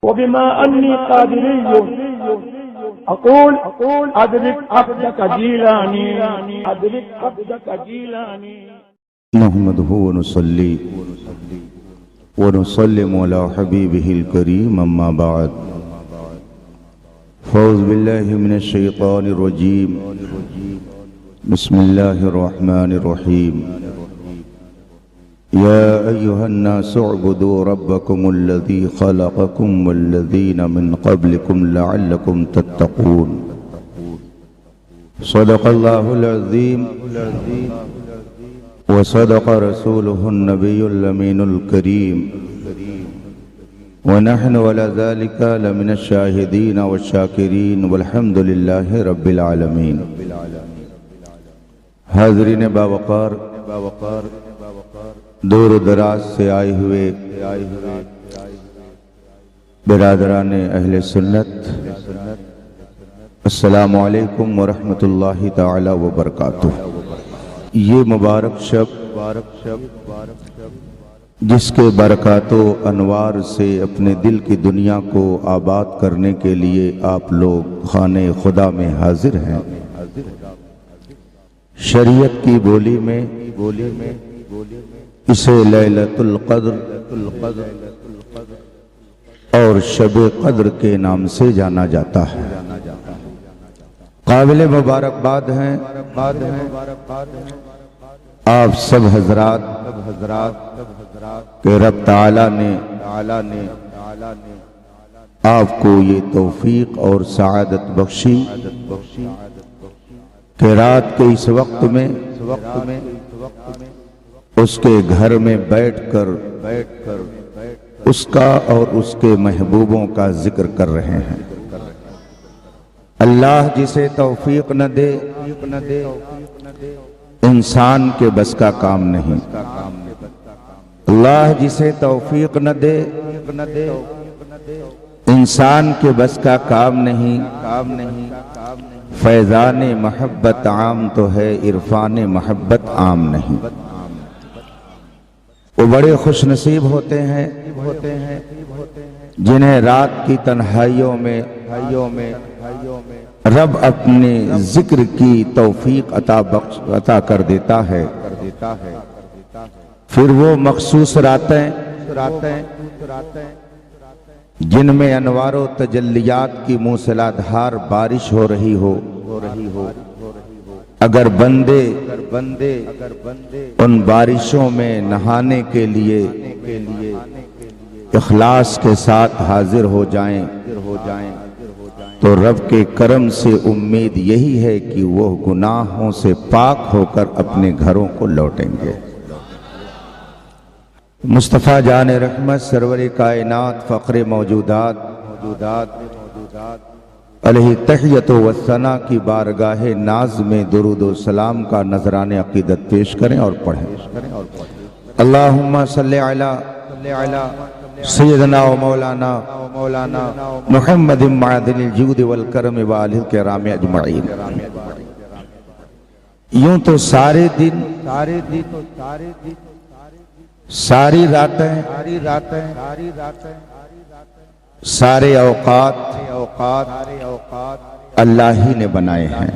وبما أني قادري أقول أدرك عبدك جيلاني أدرك عبدك جيلاني. نحمده ونصلي ونسلم على حبيبه الكريم أما بعد فأعوذ بالله من الشيطان الرجيم بسم الله الرحمن الرحيم يا أيها الناس اعبدوا ربكم الذي خلقكم والذين من قبلكم لعلكم تتقون. صدق الله العظيم وصدق رسوله النبي الأمين الكريم ونحن على ذلك لمن الشاهدين والشاكرين والحمد لله رب العالمين. حاضرین باوقار، دور و دراز سے آئے ہوئے برادران اہل سنت، السلام علیکم ورحمۃ اللہ تعالی وبرکاتہ. یہ مبارک شب جس کے برکات و انوار سے اپنے دل کی دنیا کو آباد کرنے کے لیے آپ لوگ خانہ خدا میں حاضر ہیں، شریعت کی بولی میں اسے لیلۃ القدر اور شب قدر کے نام سے جانا جاتا ہے. قابل مبارکباد ہیں آپ سب حضرات کہ رب تعالی نے آپ کو یہ توفیق اور سعادت بخشی کہ رات کے اس وقت میں اس کے گھر میں بیٹھ کر اس کا اور اس کے محبوبوں کا ذکر کر رہے ہیں. اللہ جسے توفیق نہ دے انسان کے بس کا کام نہیں. اللہ جسے توفیق نہ دے انسان کے بس کا کام نہیں. فیضان محبت عام تو ہے، عرفان محبت عام نہیں. وہ بڑے خوش نصیب ہوتے ہیں جنہیں رات کی تنہائیوں میں رب اپنے ذکر کی توفیق عطا کر دیتا ہے. پھر وہ مخصوص راتیں جن میں انوار و تجلیات کی موسلادھار بارش ہو رہی ہو، اگر بندے ان بارشوں میں نہانے کے لیے اخلاص کے ساتھ حاضر ہو جائیں تو رب کے کرم سے امید یہی ہے کہ وہ گناہوں سے پاک ہو کر اپنے گھروں کو لوٹیں گے. مصطفیٰ جان رحمت سرور کائنات فخر موجودات علیہ تحیت و ثنا کی بارگاہ ناز میں درود و سلام کا نذران عقیدت پیش کریں اور پڑھیں. اللہم صلی علی سیدنا و مولانا محمد معدن الجود والکرم وآلہ الکرام اجمعین. یوں تو سارے دن، ساری راتیں، سارے اوقات اللہ ہی نے بنائے ہیں.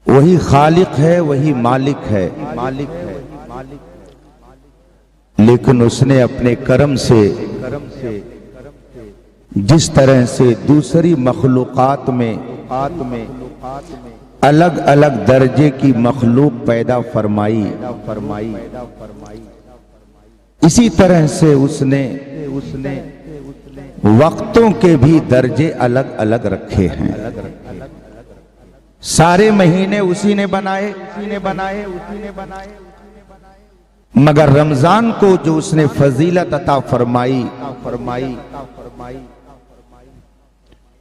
وہی خالق ہے، وہی مالک ہے، لیکن اس نے اپنے کرم سے جس طرح سے دوسری مخلوقات میں الگ الگ درجے کی مخلوق پیدا فرمائی، اسی طرح سے اس نے وقتوں کے بھی درجے الگ الگ رکھے ہیں. سارے مہینے اسی نے بنائے مگر رمضان کو جو اس نے فضیلت عطا فرمائی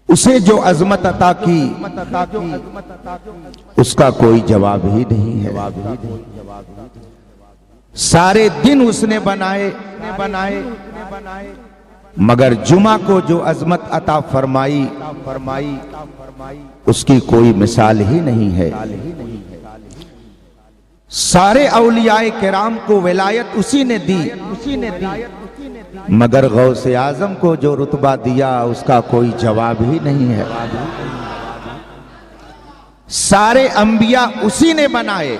اسے جو عظمت عطا کی اس کا کوئی جواب ہی نہیں ہے. سارے دن اس نے بنائے مگر جمعہ کو جو عظمت عطا فرمائی اس کی کوئی مثال ہی نہیں ہے. سارے اولیاء کرام کو ولایت اسی نے دی مگر غوث اعظم کو جو رتبہ دیا اس کا کوئی جواب ہی نہیں ہے۔ سارے انبیاء اسی نے بنائے،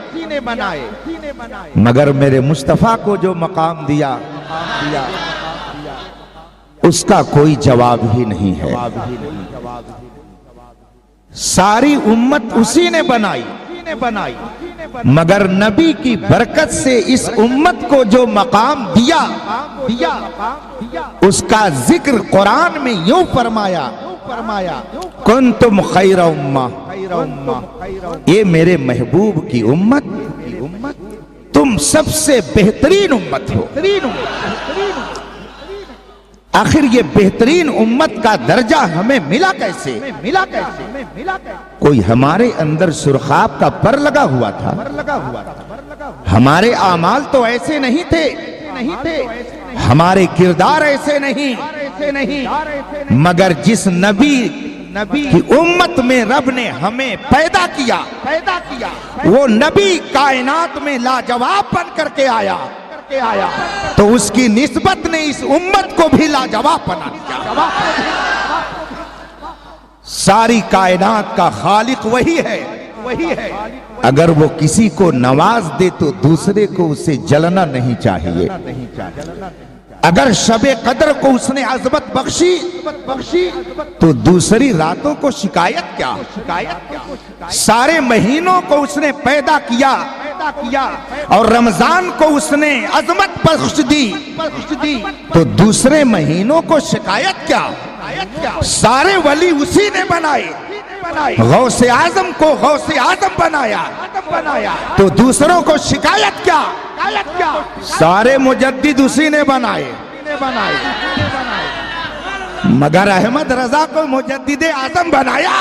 مگر میرے مصطفیٰ کو جو مقام دیا اس کا کوئی جواب ہی نہیں ہے۔ ساری امت اسی نے بنائی، مگر نبی کی برکت سے اس امت کو جو مقام دیا اس کا ذکر قرآن میں یوں فرمایا، کنتم خیر امہ، یہ میرے محبوب کی امت، تم سب سے بہترین امت ہو۔ آخر یہ بہترین امت کا درجہ ہمیں ملا کیسے؟ کوئی ہمارے اندر سرخاب کا پر لگا ہوا تھا؟ ہمارے اعمال تو ایسے نہیں تھے، ہمارے کردار ایسے نہیں، مگر جس نبی کی امت میں رب نے ہمیں پیدا کیا وہ نبی کائنات میں لاجواب بن کر کے آیا تو اس کی نسبت نے اس امت کو بھی لاجواب بنا دیا۔ ساری کائنات کا خالق وہی ہے، اگر وہ کسی کو نواز دے تو دوسرے کو اسے جلنا نہیں چاہیے۔ اگر شب قدر کو اس نے عظمت بخشی تو دوسری راتوں کو شکایت کیا؟ سارے مہینوں کو اس نے پیدا کیا اور رمضان کو اس نے عظمت بخش دی تو دوسرے مہینوں کو شکایت کیا؟ سارے ولی اسی نے بنائے، غوث اعظم کو غوث اعظم بنایا تو دوسروں کو شکایت کیا؟ سارے مجدد اسی نے بنائے، مگر احمد رضا کو مجدد اعظم بنایا،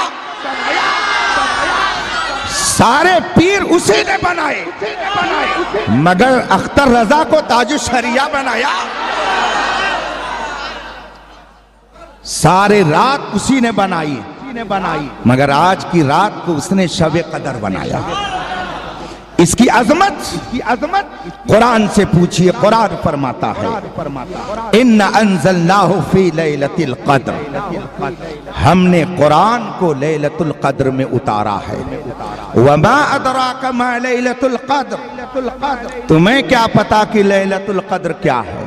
سارے پیر اسی نے بنائے، مگر اختر رضا کو تاج الشریعہ بنایا، سارے رات اسی نے بنائی، مگر آج کی رات کو اس نے شب قدر بنایا۔ اس کی عظمت قرآن سے پوچھئے، قرآن فرماتا ہے اِنَّ أَنزَلْنَاهُ فِي لَيْلَةِ الْقَدْرِ، ہم نے قرآن کو لیلۃ القدر میں اتارا ہے۔ وَمَا أَدْرَاكَ مَا لَيْلَةُ الْقَدْرِ، تمہیں کیا پتا کہ لیلۃ القدر کیا ہے؟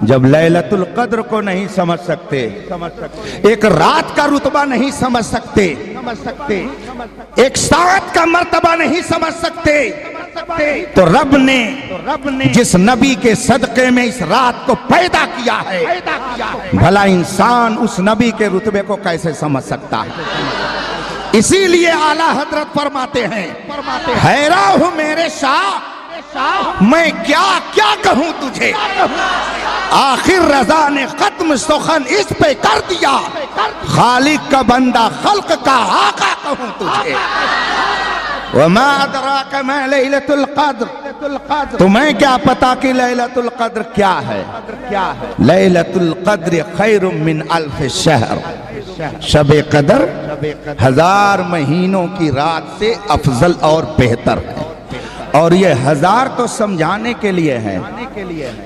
جب لیلۃ القدر کو نہیں سمجھ سکتے، ایک رات کا رتبہ نہیں سمجھ سکتے، ایک ساعت کا مرتبہ نہیں سمجھ سکتے، تو رب نے جس نبی کے صدقے میں اس رات کو پیدا کیا ہے، بھلا انسان اس نبی کے رتبے کو کیسے سمجھ سکتا ہے؟ اسی لیے اعلیٰ حضرت فرماتے ہیں، حیران ہوں میرے شاہ میں کیا کہوں تجھے، آخر رضا نے ختم سخن اس پہ کر دیا، خالق کا بندہ خلق کا آقا کہوں تجھے۔ وما ادراک ما لیلۃ القدر، تمہیں کیا پتا کہ لیلۃ القدر کیا ہے؟ لیلۃ القدر خیر من الف شہر، شب قدر 1000 مہینوں کی رات سے افضل اور بہتر ہے۔ اور یہ 1000 تو سمجھانے کے لیے ہے،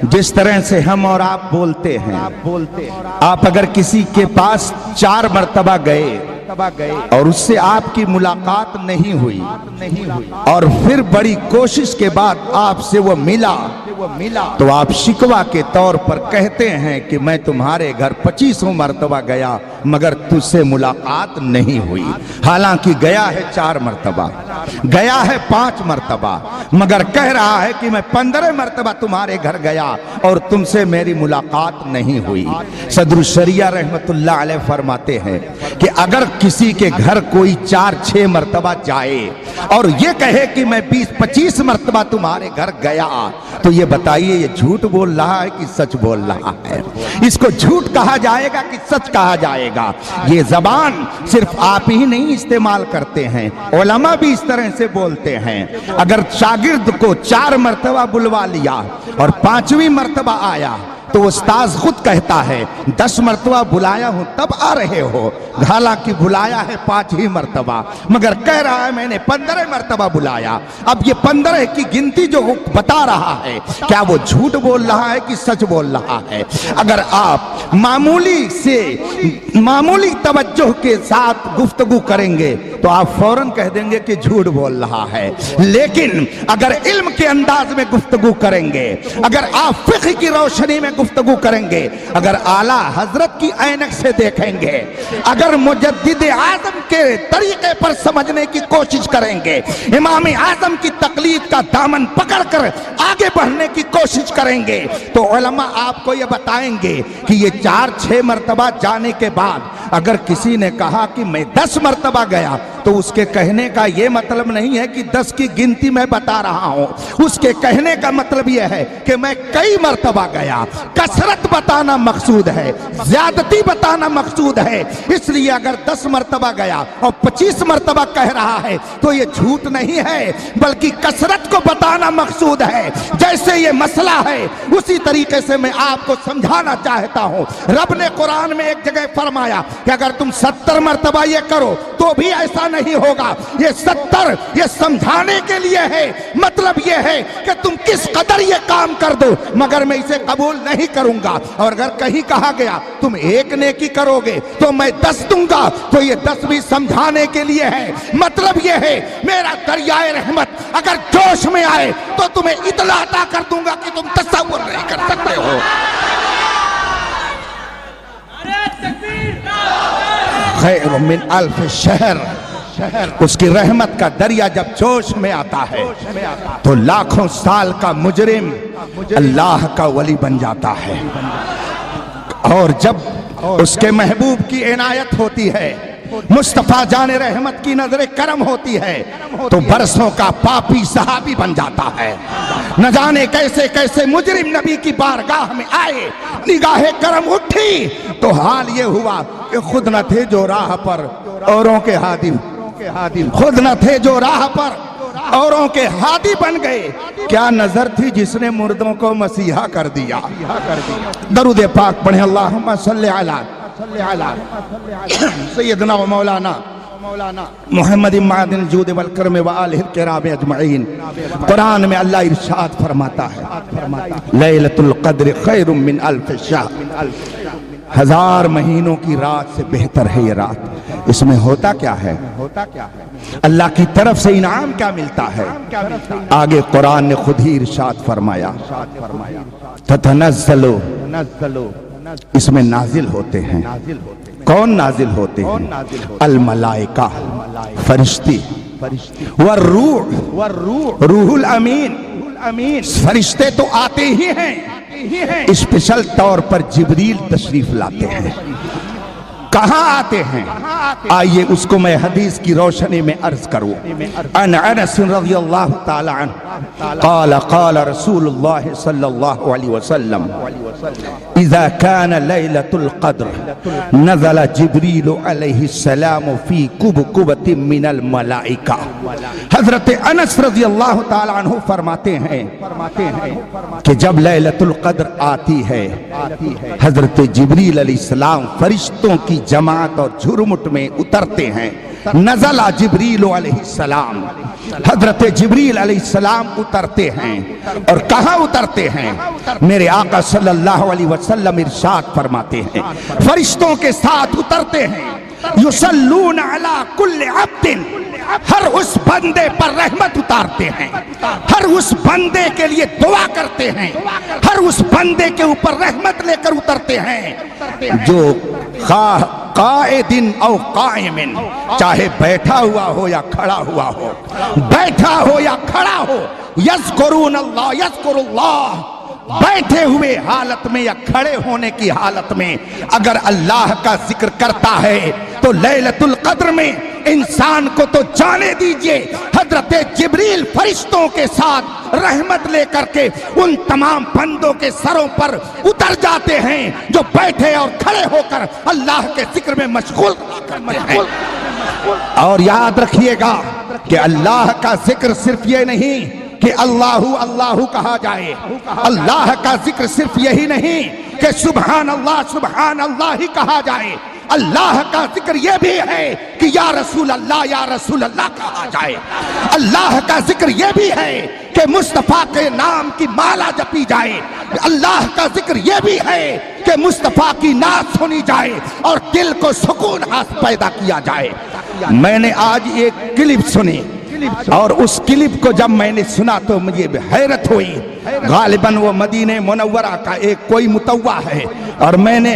جس طرح سے ہم اور آپ بولتے ہیں، آپ اگر کسی کے پاس 4 مرتبہ گئے اور اس سے آپ کی ملاقات نہیں ہوئی اور پھر بڑی کوشش کے بعد آپ سے وہ ملا تو آپ شکوہ کے طور پر کہتے ہیں کہ میں تمہارے گھر 25 مرتبہ گیا مگر تجھ سے ملاقات نہیں ہوئی، حالانکہ گیا ہے 4 مرتبہ، گیا ہے 5 مرتبہ، مگر کہہ رہا ہے کہ میں 15 مرتبہ تمہارے گھر گیا اور تم سے میری ملاقات نہیں ہوئی۔ صدر الشریعہ رحمت اللہ علیہ فرماتے ہیں کہ اگر کسی کے گھر کوئی 4-6 مرتبہ جائے اور یہ کہے کہ میں 20-25 مرتبہ تمہارے گھر گیا تو یہ بتائیے یہ جھوٹ بول رہا ہے کہ سچ بول رہا ہے؟ اس کو جھوٹ کہا جائے گا کہ سچ کہا جائے گا؟ یہ زبان صرف آپ ہی نہیں استعمال کرتے ہیں، علماء بھی اس طرح سے بولتے ہیں۔ اگر شاگرد کو 4 مرتبہ بلوا لیا اور 5ویں مرتبہ آیا تو استاذ خود کہتا ہے 10 مرتبہ بلایا ہوں تب آ رہے ہو، حالانکہ بلایا ہے 5 ہی مرتبہ، مگر کہہ رہا ہے میں نے 15 مرتبہ بلایا۔ اب یہ 15 کی گنتی جو بتا رہا ہے، کیا وہ جھوٹ بول رہا ہے کہ سچ بول رہا ہے؟ اگر آپ معمولی توجہ کے ساتھ گفتگو کریں گے تو آپ فوراً کہہ دیں گے کہ جھوٹ بول رہا ہے، لیکن اگر علم کے انداز میں گفتگو کریں گے، اگر آپ فقہ کی روشنی میں گفتگو کریں گے، اگر اعلیٰ حضرت کی عینک سے دیکھیں گے، اگر مجدد اعظم کے طریقے پر سمجھنے کی کوشش کریں گے، امام اعظم کی تقلید کا دامن پکڑ کر آگے بڑھنے کی کوشش کریں گے، تو علماء آپ کو یہ بتائیں گے کہ یہ 4-6 مرتبہ جانے کے بعد اگر کسی نے کہا کہ میں 10 مرتبہ گیا تو اس کے کہنے کا یہ مطلب نہیں ہے کہ 10 کی گنتی میں بتا رہا ہوں، اس کے کہنے کا مطلب یہ ہے کہ میں کئی مرتبہ گیا۔ کثرت بتانا مقصود ہے، زیادتی بتانا مقصود ہے، اس لیے اگر 10 مرتبہ گیا اور 25 مرتبہ کہہ رہا ہے تو یہ جھوٹ نہیں ہے بلکہ کثرت کو بتانا مقصود ہے۔ جیسے یہ مسئلہ ہے اسی طریقے سے میں آپ کو سمجھانا چاہتا ہوں۔ رب نے قرآن میں ایک جگہ فرمایا کہ اگر تم 70 مرتبہ یہ کرو تو بھی ایسا نہیں ہوگا، یہ 70 یہ سمجھانے کے لیے ہے، مطلب یہ ہے کہ تم کس قدر یہ کام کر دو، مگر میں اسے قبول نہیں کروں گا۔ اور اگر کہیں کہا گیا تم 1 نیکی کرو گے تو میں 10 دوں گا، تو یہ 10 بھی سمجھانے کے لیے ہے، مطلب یہ ہے میرا دریائے رحمت اگر جوش میں آئے تو تمہیں اطلاع عطا کر دوں گا کہ تم تصور نہیں کر سکتے ہو۔ خیر من الف شہر، اس کی رحمت کا دریا جب جوش میں آتا ہے تو لاکھوں سال کا مجرم اللہ کا ولی بن جاتا ہے، اور جب اس کے محبوب کی عنایت ہوتی ہے، مصطفیٰ جان رحمت کی نظر کرم ہوتی ہے تو برسوں کا پاپی صحابی بن جاتا ہے۔ نہ جانے کیسے کیسے مجرم نبی کی بارگاہ میں آئے، نگاہ کرم اٹھی تو حال یہ ہوا کہ خود نہ تھے جو راہ پر اوروں کے ہادی، خود نہ تھے جو راہ پر اوروں کے ہادی بن گئے۔ کیا نظر تھی جس نے مردوں کو مسیحا کر دیا۔ درود پاک پڑھیں، اللہم صلی علی سیدنا و مولانا محمد معدن الجود والکرم وآلہ الکرام اجمعین۔ قرآن میں اللہ ارشاد فرماتا ہے لیلۃ القدر خیر من الف شہر، 1000 مہینوں کی رات سے بہتر ہے یہ رات۔ اس میں ہوتا کیا ہے؟ اللہ کی طرف سے انعام کیا ملتا ہے؟ آگے قرآن نے خود ہی ارشاد فرمایا تتنزل، اس میں نازل ہوتے ہیں۔ کون نازل ہوتے ہیں؟ الملائکہ، فرشتی، والروح، روح الامین، فرشتے تو آتے ہی ہیں، اسپیشل طور پر جبریل تشریف لاتے ہیں۔ کہاں آتے ہیں؟ آئیے اس کو میں حدیث کی روشنی میں عرض کروں۔ ان انس رضی اللہ تعالی عنہ قال قال رسول اللہ صلی اللہ علیہ وسلم اذا كان ليلة القدر نزل جبریل علیہ السلام فی کبکبۃ من الملائکہ۔ حضرت انس رضی اللہ تعالی عنہ فرماتے ہیں کہ جب لیلۃ القدر آتی ہے، حضرت جبریل علیہ السلام فرشتوں کی جماعت اور جھرمٹ میں اترتے ہیں۔ نزل جبریل علیہ السلام، حضرت جبریل علیہ السلام اترتے ہیں، اور کہاں اترتے ہیں؟ میرے آقا صلی اللہ علیہ وسلم ارشاد فرماتے ہیں فرشتوں کے ساتھ اترتے ہیں، یصلون علی کل عبد، ہر اس بندے پر رحمت اتارتے ہیں، ہر اس بندے کے لیے دعا کرتے ہیں، ہر اس بندے کے اوپر رحمت لے کر اترتے ہیں جو قائد او قائم، چاہے بیٹھا ہوا ہو یا کھڑا ہوا ہو، بیٹھا ہو یا کھڑا ہو، یذکرون اللہ، یذکر اللہ، بیٹھے ہوئے حالت میں یا کھڑے ہونے کی حالت میں اگر اللہ کا ذکر کرتا ہے تو لیلۃ القدر میں انسان کو تو جانے دیجئے، حضرت جبریل فرشتوں کے ساتھ رحمت لے کر کے ان تمام بندوں کے سروں پر اتر جاتے ہیں جو بیٹھے اور کھڑے ہو کر اللہ کے ذکر میں مشغول کرتے ہیں۔ اور یاد رکھیے گا کہ اللہ کا ذکر صرف یہ نہیں کہ اللہ اللہ کہا جائے. اللہ کا ذکر صرف یہی نہیں کہ سبحان اللہ ہی کہا جائے. اللہ کا ذکر یہ بھی ہے کہ یا رسول اللہ کہا جائے. اللہ کا ذکر یہ بھی ہے کہ مصطفیٰ کے نام کی مالا جپی جائے. اللہ کا ذکر یہ بھی ہے کہ مصطفیٰ کی نعت سنی جائے اور دل کو سکون پیدا کیا جائے. میں نے آج ایک کلپ سنی اور اس کلپ کو جب میں نے سنا تو مجھے حیرت ہوئی. غالباً وہ مدینہ منورہ کا ایک کوئی متوا ہے اور میں نے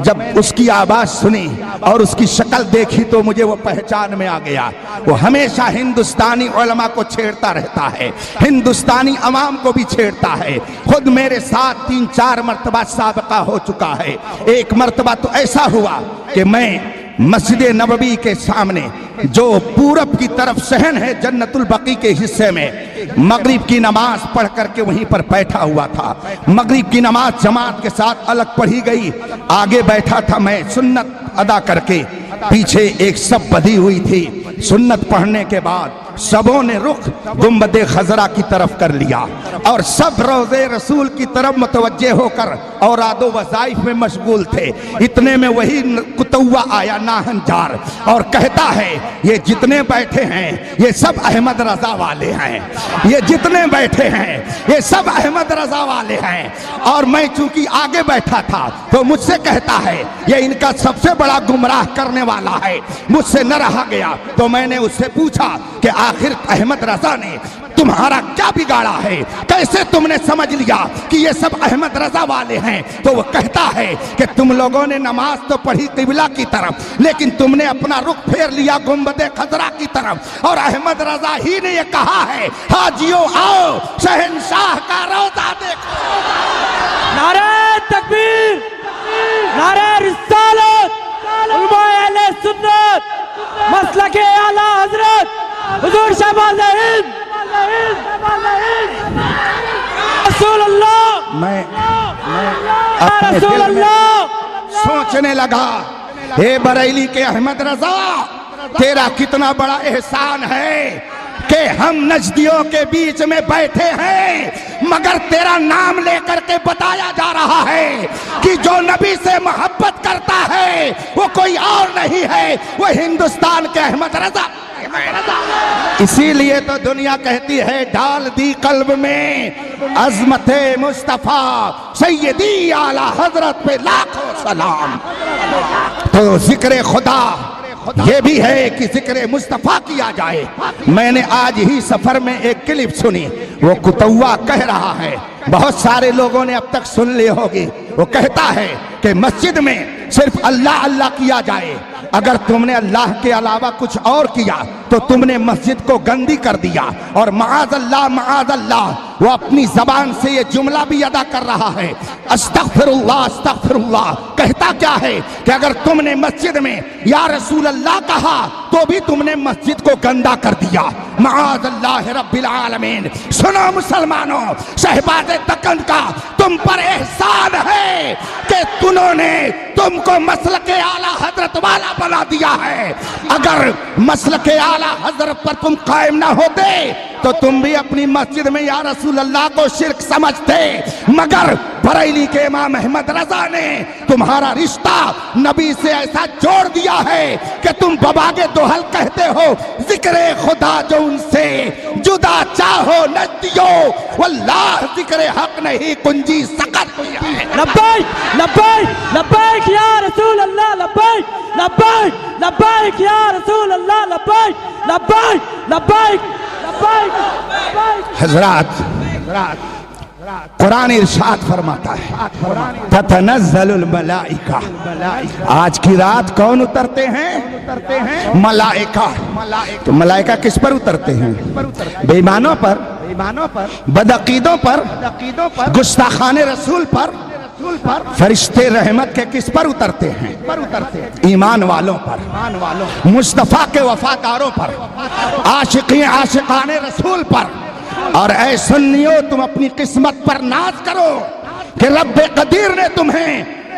جب اس کی آواز سنی اور اس کی شکل دیکھی تو مجھے وہ پہچان میں آ گیا. وہ ہمیشہ ہندوستانی علماء کو چھیڑتا رہتا ہے, ہندوستانی عوام کو بھی چھیڑتا ہے. خود میرے ساتھ 3-4 مرتبہ سابقہ ہو چکا ہے. ایک مرتبہ تو ایسا ہوا کہ میں مسجد نبوی کے سامنے جو پورب کی طرف صحن ہے جنت البقیع کے حصے میں مغرب کی نماز پڑھ کر کے وہیں پر بیٹھا ہوا تھا. مغرب کی نماز جماعت کے ساتھ الگ پڑھی گئی, آگے بیٹھا تھا میں سنت ادا کر کے. پیچھے ایک سب بدھی ہوئی تھی. سنت پڑھنے کے بعد سبوں نے رخ گنبد خضرا کی طرف کر لیا اور سب روضے رسول کی طرف متوجہ ہو کر اوراد و وظائف میں مشغول تھے. اتنے میں وہی کتوا آیا ناہنجار اور کہتا ہے یہ جتنے بیٹھے ہیں یہ سب احمد رضا والے ہیں, یہ جتنے بیٹھے ہیں یہ سب احمد رضا والے ہیں. اور میں چونکہ آگے بیٹھا تھا تو مجھ سے کہتا ہے یہ ان کا سب سے بڑا گمراہ کرنے والا ہے. مجھ سے نہ رہا گیا تو میں نے اس سے پوچھا کہ آخر احمد رضا نے تمہارا کیا بگاڑا ہے, کیسے تم نے سمجھ لیا کہ یہ سب احمد رضا والے ہیں؟ تو وہ کہتا ہے کہ تم لوگوں نے نماز تو پڑھی قبلہ کی طرف لیکن تم نے اپنا رخ پھیر لیا گنبد خضرا کی طرف اور احمد رضا ہی نے یہ کہا ہے حاجیو آؤ شہنشاہ کا روضہ دیکھو. نعرہ تکبیر, نعرہ رسالت, علماء اہل سنت, مسلک اعلی حضرت حضور شہباز ہند رسول اللہ. میں اپنے دل میں سوچنے لگا اے بریلی کے احمد رضا, تیرا کتنا بڑا احسان ہے کہ ہم نجدیوں کے بیچ میں بیٹھے ہیں مگر تیرا نام لے کر کے بتایا جا رہا ہے کہ جو نبی سے محبت کرتا ہے وہ کوئی اور نہیں ہے, وہ ہندوستان کے احمد رضا. اسی لیے تو دنیا کہتی ہے ڈال دی قلب میں عظمت مصطفیٰ سیدی اعلی حضرت پہ لاکھوں سلام. تو ذکر خدا یہ بھی ہے کہ ذکر مصطفیٰ کیا جائے. میں نے آج ہی سفر میں ایک کلپ سنی, وہ کتوا کہہ رہا ہے, بہت سارے لوگوں نے اب تک سن لی ہوگی. وہ کہتا ہے کہ مسجد میں صرف اللہ اللہ کیا جائے, اگر تم نے اللہ کے علاوہ کچھ اور کیا تو تم نے مسجد کو گندی کر دیا. اور معاذ اللہ وہ اپنی زبان سے یہ جملہ بھی ادا کر رہا ہے استغفر اللہ. کہتا کیا ہے کہ اگر تم نے مسجد میں یا رسول اللہ کہا تو بھی تم نے مسجد کو گندا کر دیا. معاذ اللہ رب العالمین. سنو مسلمانوں, شہباز دکن کا تم پر احسان ہے کہ انہوں نے تم کو مسلک اعلی حضرت والا بنا دیا ہے. اگر مسلک اعلی حضرت پر تم قائم نہ ہوتے تو تم بھی اپنی مسجد میں یا رسول اللہ کو شرک سمجھتے, مگر بریلی کے امام احمد رضا نے تمہارا رشتہ نبی سے ایسا جوڑ دیا ہے کہ تم بباغ دوحل کہتے ہو ذکر خدا جو ان سے جدا چاہو نجدیو, واللہ ذکر حق نہیں کنجی سقط ہوئی ہے. لبیک لبیک لبیک یا رسول اللہ, لبیک لبیک لبیک یا رسول اللہ, لبیک لبیک لبیک لبیک. حضرات قرآن ارشاد فرماتا ہے تتنزل الملائکہ, آج کی رات کون اترتے ہیں؟ ملائکہ. تو ملائکہ کس پر اترتے ہیں؟ بے ایمانوں پر, بدعقیدوں پر, گستاخان رسول پر. فرشتے رحمت کے کس پر اترتے ہیں؟ ایمان والوں پر, مصطفیٰ کے وفاداروں پر, عاشقان رسول پر. اور اے سنیو تم اپنی قسمت پر ناز کرو کہ رب قدیر نے تمہیں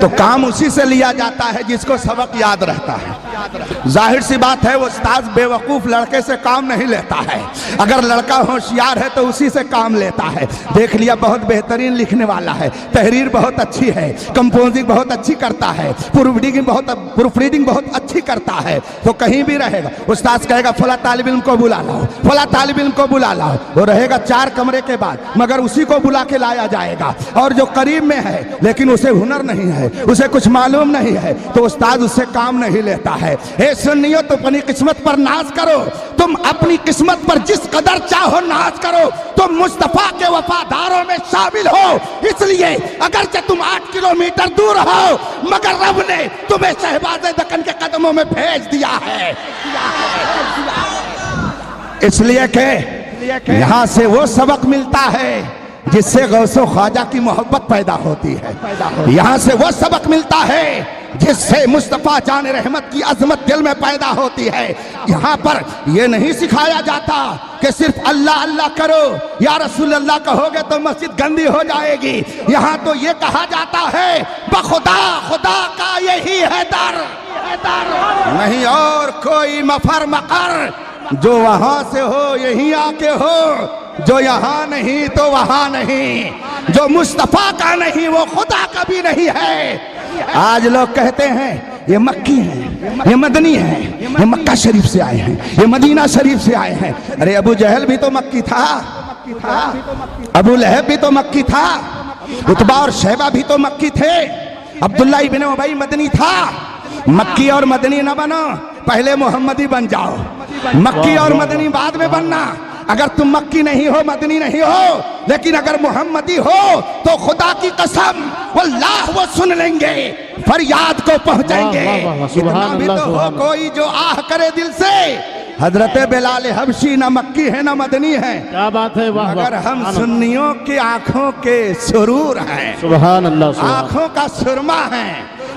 تو کام اسی سے لیا جاتا ہے جس کو سبق یاد رہتا ہے۔ ظاہر سی بات ہے وہ استاذ بے وقوف لڑکے سے کام نہیں لیتا ہے، اگر لڑکا ہوشیار ہے تو اسی سے کام لیتا ہے۔ دیکھ لیا بہت بہترین لکھنے والا ہے، تحریر بہت اچھی ہے، کمپوزنگ بہت اچھی کرتا ہے، پروف ریڈنگ بہت اچھی کرتا ہے، تو کہیں بھی رہے گا استاذ کہے گا فلاں طالب علم کو بلا لاؤ، فلاں طالب علم کو بلا لاؤ، وہ رہے گا 4 کمرے کے بعد، مگر اسی کو بلا کے لایا جائے گا۔ اور جو قریب میں ہے لیکن اسے ہنر نہیں ہے، اسے کچھ معلوم نہیں ہے، تو استاذ اس سے کام نہیں لیتا ہے۔ اے سنیو، تم اپنی قسمت پر ناز کرو، تم اپنی قسمت پر جس قدر چاہو ناز کرو، تم مصطفیٰ کے وفاداروں میں شامل ہو۔ اس لیے اگرچہ تم 8 کلومیٹر دور ہو، مگر رب نے تمہیں شہباز دکن کے قدموں میں بھیج دیا ہے، اس لیے کہ یہاں سے وہ سبق ملتا ہے جس سے غوث و خواجہ کی محبت پیدا ہوتی ہے، یہاں سے وہ سبق ملتا ہے جس سے مصطفیٰ جان رحمت کی عظمت دل میں پیدا ہوتی ہے۔ یہاں پر یہ نہیں سکھایا جاتا کہ صرف اللہ اللہ کرو، یا رسول اللہ کہو گے تو مسجد گندی ہو جائے گی، یہاں تو یہ کہا جاتا ہے بخدا خدا کا یہی ہے در، نہیں اور کوئی مفر مقر، جو وہاں سے ہو یہیں آ کے ہو، جو یہاں نہیں تو وہاں نہیں، جو مصطفیٰ کا نہیں وہ خدا کا بھی نہیں ہے۔ آج لوگ کہتے ہیں یہ مکی ہیں، یہ مدنی ہیں، یہ مکہ شریف سے آئے ہیں، یہ مدینہ شریف سے آئے ہیں۔ ارے ابو جہل بھی تو مکی تھا، ابو لہب بھی تو مکی تھا، عتبہ اور شیبہ بھی تو مکی تھے، عبداللہ ابن ابی مدنی تھا۔ مکی اور مدنی نہ بنو، پہلے محمدی بن جاؤ، مکی اور مدنی بعد میں بننا۔ اگر تم مکی نہیں ہو، مدنی نہیں ہو، لیکن اگر محمدی ہو تو خدا کی قسم واللہ وہ سن لیں گے، فریاد کو پہنچیں گے۔ اتنا بھی تو ہو کوئی جو آہ کرے دل سے، حضرت بلال حبشی نہ مکی ہے نہ مدنی ہے، کیا بات ہے، واہ مگر ہم سنیوں کی آنکھوں کے سرور ہیں، سبحان اللہ، آنکھوں کا سرما ہے،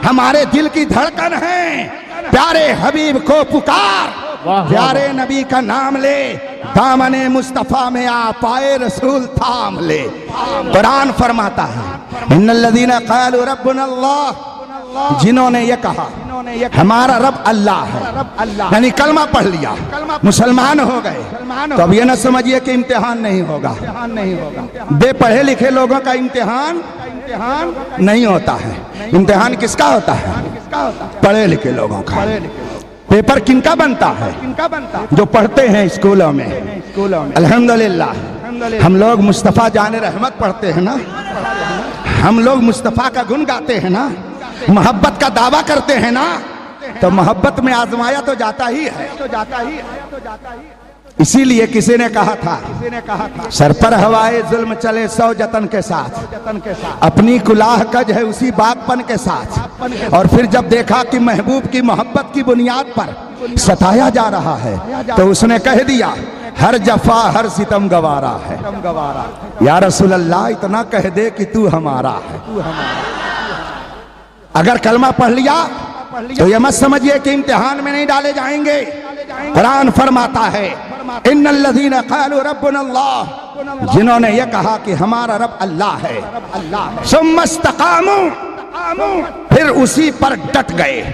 ہمارے دل کی دھڑکن ہے۔ پیارے حبیب کو پکار، پیارے نبی کا نام لے، دامن مصطفیٰ میں آ پائے رسول تھام لے۔ قرآن فرماتا ہے ان الذین قالوا ربنا اللہ، جنہوں نے یہ کہا ہمارا رب اللہ ہے، یعنی کلمہ پڑھ لیا، مسلمان ہو گئے، تو اب یہ نہ سمجھئے کہ امتحان نہیں ہوگا، بے پڑھے لکھے لوگوں کا امتحان نہیں ہوتا ہے۔ امتحان کس کا ہوتا ہے؟ پڑھے لکھے لوگوں کا۔ پیپر کن کا بنتا ہے؟ جو پڑھتے ہیں اسکولوں میں۔ الحمدللہ ہم لوگ مصطفیٰ جان رحمت پڑھتے ہیں نا، ہم لوگ مصطفیٰ کا گن گاتے ہیں نا، محبت کا دعویٰ کرتے ہیں نا، تو محبت میں آزمایا تو جاتا ہی ہے۔ اسی لیے کسی نے کہا تھا سر پر ہوائے ظلم چلے 100 جتن کے ساتھ، اپنی کلاہ کج ہے اسی باغ پن کے ساتھ۔ اور پھر جب دیکھا کہ محبوب کی محبت کی بنیاد پر ستایا جا رہا ہے تو اس نے کہہ دیا ہر جفا ہر ستم گوارا ہے، یا رسول اللہ اتنا کہہ دے کہ تو ہمارا ہے۔ اگر کلمہ پڑھ لیا تو یہ مت سمجھئے کہ امتحان میں نہیں ڈالے جائیں گے۔ قرآن فرماتا ہے ان الذین قالوا ربنا اللہ، جنہوں نے یہ کہا کہ ہمارا رب اللہ ہے، ثم استقاموا، پھر اسی پر ڈٹ گئے۔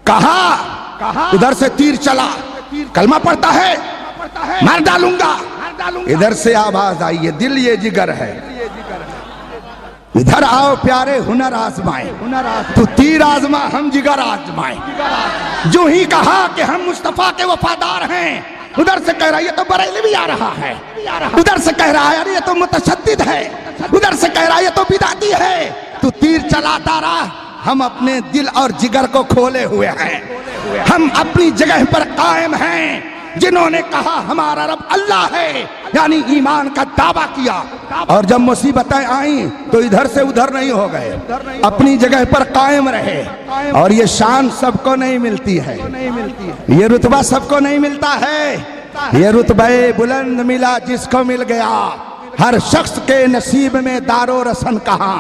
کہا ادھر سے تیر چلا، کلمہ پڑھتا ہے مار ڈالوں گا، ادھر سے آواز آئی یہ دل یہ جگر ہے، ادھر آؤ پیارے ہنر آزمائیں، تو تیر آزما ہم جگر آزمائیں۔ جو ہی کہا کہ ہم مصطفیٰ کے وفادار ہیں، ادھر سے کہہ رہا ہے یہ تو بریلوی آ رہا ہے، ادھر سے کہہ رہا ہے یہ تو متشدد ہے، ادھر سے کہہ رہا ہے یہ تو بدعتی ہے۔ تو تیر چلاتا رہا، ہم اپنے دل اور جگر کو کھولے ہوئے ہیں، ہم اپنی جگہ پر قائم ہیں۔ جنہوں نے کہا ہمارا رب اللہ ہے، یعنی ایمان کا دعویٰ کیا، اور جب مصیبتیں آئیں تو ادھر سے ادھر نہیں ہو گئے، اپنی جگہ پر قائم رہے۔ اور یہ شان سب کو نہیں ملتی ہے، یہ رتبہ سب کو نہیں ملتا ہے، یہ رتبہ بلند ملا جس کو مل گیا۔ ہر شخص کے نصیب میں دار و رسن کہاں،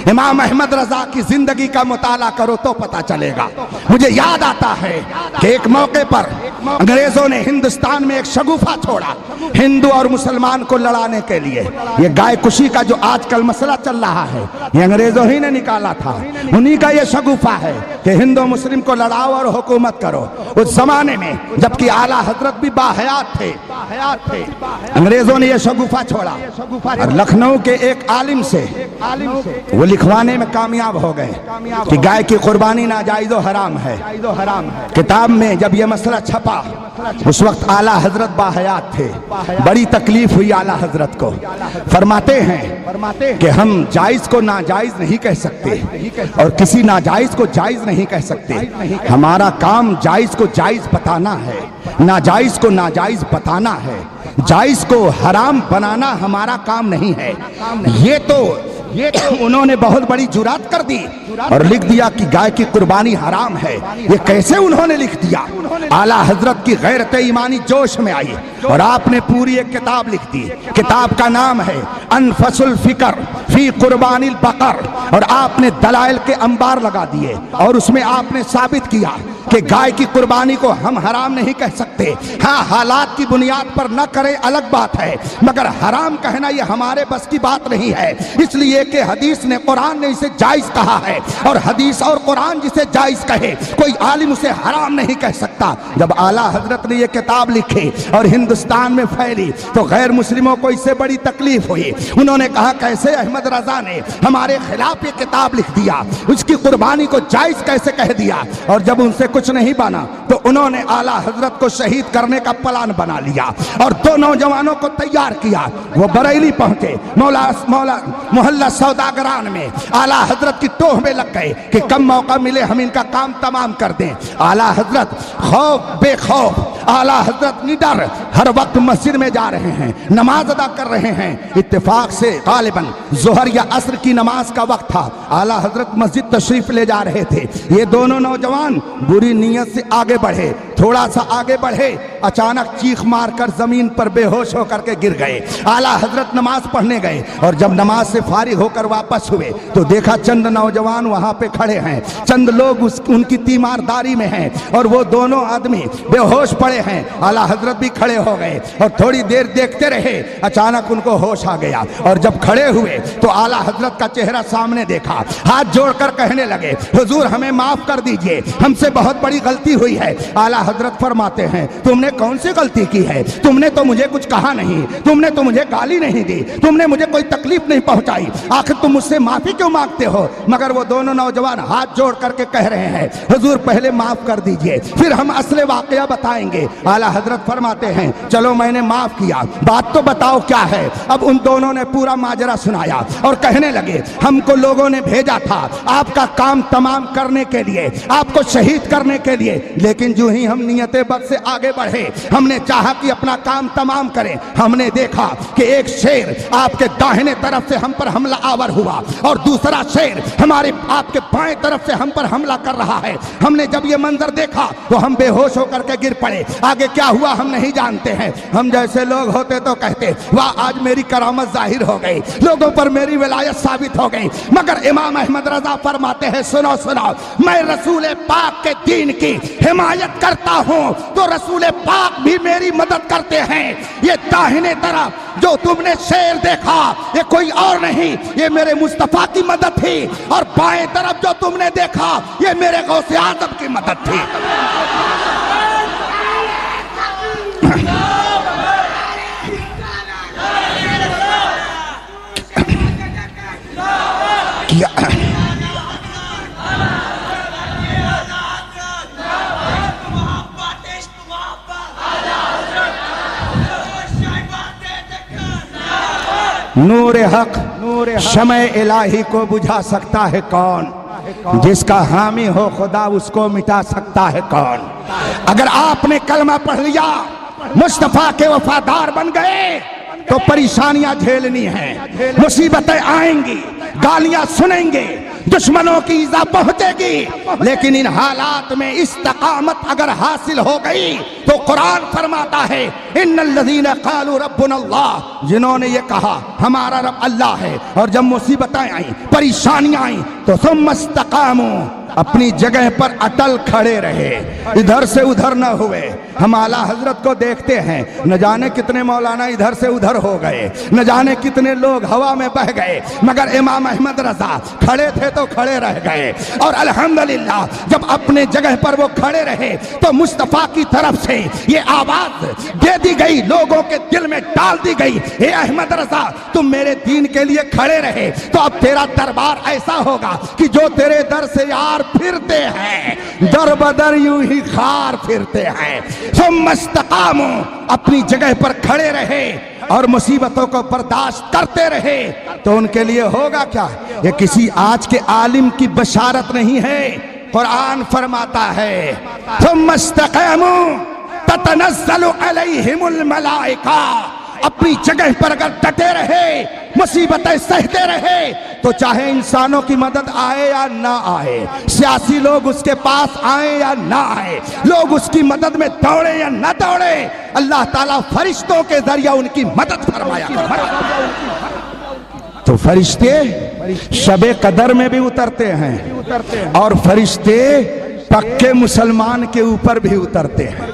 امام احمد رضا کی زندگی کا مطالعہ کرو تو پتہ چلے گا۔ مجھے یاد آتا ہے کہ ایک موقع پر انگریزوں نے ہندوستان میں ایک شگوفہ چھوڑا ہندو اور مسلمان کو لڑانے کے لیے۔ یہ گائے کشی کا جو آج کل مسئلہ چل رہا ہے یہ انگریزوں ہی نے نکالا تھا، انہی کا یہ شگوفہ ہے کہ ہندو مسلم کو لڑاؤ اور حکومت کرو۔ اس زمانے میں جبکہ اعلیٰ حضرت بھی باحیات تھے، انگریزوں نے یہ شگوفہ چھوڑا اور لکھنؤ کے ایک عالم سے وہ لکھوانے میں کامیاب ہو گئے کہ گائے کی قربانی ناجائز و حرام ہے۔ کتاب میں جب یہ مسئلہ چھپا اس وقت اعلیٰ حضرت باحیات تھے، بڑی تکلیف ہوئی اعلیٰ حضرت کو۔ فرماتے ہیں کہ ہم جائز کو ناجائز نہیں کہہ سکتے اور کسی ناجائز کو جائز نہیں کہہ سکتے، ہمارا کام جائز کو جائز بتانا ہے، ناجائز کو ناجائز بتانا ہے، جائز کو حرام بنانا ہمارا کام نہیں ہے۔ یہ تو انہوں نے بہت بڑی جرات کر دی اور لکھ دیا کہ گائے کی قربانی حرام ہے۔ یہ کیسے انہوں نے لکھ دیا؟ اعلیٰ حضرت کی غیرت ایمانی جوش میں آئی اور آپ نے پوری ایک کتاب لکھ دی۔ کتاب کا نام ہے انفس الفکر فی قربان البقر، اور آپ نے دلائل کے انبار لگا دیے اور اس میں آپ نے ثابت کیا کہ گائے کی قربانی کو ہم حرام نہیں کہہ سکتے۔ ہاں حالات کی بنیاد پر نہ کریں الگ بات ہے، مگر حرام کہنا یہ ہمارے بس کی بات نہیں ہے، اس لیے کہ حدیث نے، قرآن نے اسے جائز کہا ہے، اور حدیث اور قرآن جسے جائز کہے کوئی عالم اسے حرام نہیں کہہ سکتا۔ جب اعلیٰ حضرت نے یہ کتاب لکھی اور ہندوستان میں پھیلی تو غیر مسلموں کو اس سے بڑی تکلیف ہوئی۔ انہوں نے کہا کیسے احمد رضا نے ہمارے خلاف یہ کتاب لکھ دیا، اس کی قربانی کو جائز کیسے کہہ دیا؟ اور جب ان سے کچھ نہیں بنا تو انہوں نے اعلیٰ حضرت کو شہید کرنے کا پلان بنا لیا اور دو نوجوانوں کو تیار کیا۔ وہ بریلی پہنچے، محلہ سوداگران میں اعلیٰ حضرت کی ٹوہ میں لگ گئے کہ کم موقع ملے ہم ان کا کام تمام کر دیں۔ اعلیٰ حضرت بے خوف، اعلیٰ حضرت نڈر ہر وقت مسجد میں جا رہے ہیں، نماز ادا کر رہے ہیں۔ اتفاق سے غالباً ظہر یا عصر کی نماز کا وقت تھا، اعلیٰ حضرت مسجد تشریف لے جا رہے تھے۔ یہ دونوں نوجوان بری نیت سے آگے بڑھے، تھوڑا سا آگے بڑھے، اچانک چیخ مار کر زمین پر بے ہوش ہو کر کے گر گئے۔ اعلیٰ حضرت نماز پڑھنے گئے اور جب نماز سے فارغ ہو کر واپس ہوئے تو دیکھا چند نوجوان وہاں پہ کھڑے ہیں، چند لوگ ان کی تیمارداری میں ہیں اور وہ دونوں آدمی بے ہوش پڑے ہیں۔ اعلیٰ حضرت بھی کھڑے ہو گئے اور تھوڑی دیر دیکھتے رہے، اچانک ان کو ہوش آ گیا اور جب کھڑے ہوئے تو اعلیٰ حضرت کا چہرہ سامنے دیکھا، ہاتھ جوڑ کر کہنے لگے حضور ہمیں معاف کر دیجئے، ہم سے بہت بڑی غلطی ہوئی ہے۔ اعلیٰ حضرت فرماتے ہیں تم نے کون سی غلطی کی ہے؟ تم نے تو مجھے کچھ کہا نہیں، تم نے تو مجھے گالی نہیں دی، تم نے مجھے کوئی تکلیف نہیں پہنچائی، آخر تم مجھ سے معافی کیوں مانگتے ہو؟ مگر وہ دونوں نوجوان ہاتھ جوڑ کر کے کہہ رہے ہیں حضور پہلے معاف کر دیجئے پھر ہم اصل واقعہ بتائیں گے۔ اعلیٰ حضرت فرماتے ہیں چلو میں نے معاف کیا، بات تو بتاؤ کیا ہے؟ اب ان دونوں نے پورا ماجرا سنایا اور کہنے لگے ہم کو لوگوں نے بھیجا تھا آپ کا کام تمام کرنے کے لیے، آپ کو شہید کرنے کے لیے، لیکن جو ہی ہم نیت بد سے آگے بڑھے، ہم نے چاہا کہ اپنا کام تمام کریں، ہم نے دیکھا کہ ایک شیر آپ کے داہنے طرف سے ہم پر حملہ آور ہوا اور دوسرا شیر آپ کے بائیں طرف سے ہم پر حملہ کر رہا ہے۔ ہم نے جب یہ منظر دیکھا تو ہم بے ہوش ہو کر کے گر پڑے، آگے کیا ہوا ہم نہیں جانتے ہیں۔ ہم جیسے لوگ ہوتے تو کہتے واہ آج میری کرامت ظاہر ہو گئی، لوگوں پر میری ولایت ثابت ہو گئی، مگر امام احمد رضا فرماتے ہیں سنو میں رسول پاک کے دین کی حمایت کرتا ہوں تو رسول پاک بھی میری مدد کرتے ہیں۔ یہ داہنے طرف جو تم نے شیر دیکھا یہ کوئی اور نہیں، یہ میرے مصطفیٰ کی مدد تھی، اور بائیں طرف جو تم نے دیکھا یہ میرے غوث اعظم کی مدد تھی۔ نور حق شمع الہی کو بجھا سکتا ہے کون؟ جس کا حامی ہو خدا اس کو مٹا سکتا ہے کون؟ اگر آپ نے کلمہ پڑھ لیا، مصطفیٰ کے وفادار بن گئے تو پریشانیاں جھیلنی ہیں، مصیبتیں آئیں گی، گالیاں سنیں گے، دشمنوں کی ایذا پہنچے گی، لیکن ان حالات میں استقامت اگر حاصل ہو گئی تو قرآن فرماتا ہے ان الذین قالوا ربنا اللہ، جنہوں نے یہ کہا ہمارا رب اللہ ہے، اور جب مصیبتیں آئیں پریشانیاں آئیں تو ثم استقاموا، اپنی جگہ پر اٹل کھڑے رہے، ادھر سے ادھر نہ ہوئے۔ ہم اعلیٰ حضرت کو دیکھتے ہیں، نہ جانے کتنے مولانا ادھر سے ادھر ہو گئے، نہ جانے کتنے لوگ ہوا میں بہ گئے، مگر امام احمد رضا کھڑے تھے تو کھڑے رہ گئے، اور الحمدللہ جب اپنے جگہ پر وہ کھڑے رہے تو مصطفیٰ کی طرف سے یہ آواز دے دی گئی، لوگوں کے دل میں ڈال دی گئی، اے احمد رضا تم میرے دین کے لیے کھڑے رہے تو اب تیرا دربار ایسا ہوگا کہ جو تیرے در سے یار پھرتے ہیں در بدر یوں ہی خار پھرتے ہیں۔ ثم استقاموا، اپنی جگہ پر کھڑے رہے اور مصیبتوں کو برداشت کرتے رہے تو ان کے لیے ہوگا کیا؟ یہ کسی آج کے عالم کی بشارت نہیں ہے، قرآن فرماتا ہے ثم استقاموا تتنزل علیہم الملائکہ، اپنی جگہ پر اگر ڈٹے رہے، مصیبتیں سہتے رہے تو چاہے انسانوں کی مدد آئے یا نہ آئے، سیاسی لوگ اس کے پاس آئیں یا نہ آئے، لوگ اس کی مدد میں دوڑے یا نہ دوڑے، اللہ تعالیٰ فرشتوں کے ذریعہ ان کی مدد فرمایا۔ تو فرشتے شب قدر میں بھی اترتے ہیں، اور فرشتے پکے مسلمان کے اوپر بھی اترتے ہیں،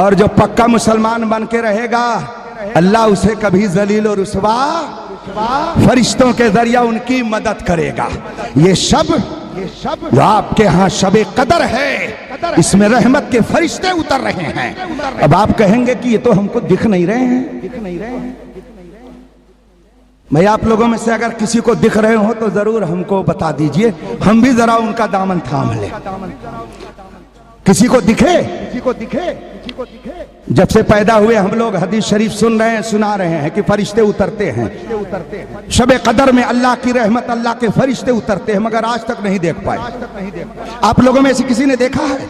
اور جو پکا مسلمان بن کے رہے گا اللہ اسے کبھی ذلیل و رسوا فرشتوں کے ذریعہ ان کی مدد کرے گا۔ یہ شب جو آپ کے ہاں شب قدر ہے، اس میں رحمت کے فرشتے اتر رہے ہیں۔ اب آپ کہیں گے کہ یہ تو ہم کو دکھ نہیں رہے ہیں، میں آپ لوگوں میں سے اگر کسی کو دکھ رہے ہو تو ضرور ہم کو بتا دیجئے، ہم بھی ذرا ان کا دامن تھام لیں۔ کسی کو دکھے، جب سے پیدا ہوئے ہم لوگ حدیث شریف سن رہے ہیں، سنا رہے ہیں کہ فرشتے اترتے ہیں، شب قدر میں اللہ کی رحمت، اللہ کے فرشتے اترتے ہیں، مگر آج تک نہیں دیکھ پائے۔ آپ لوگوں میں سے کسی نے دیکھا ہے؟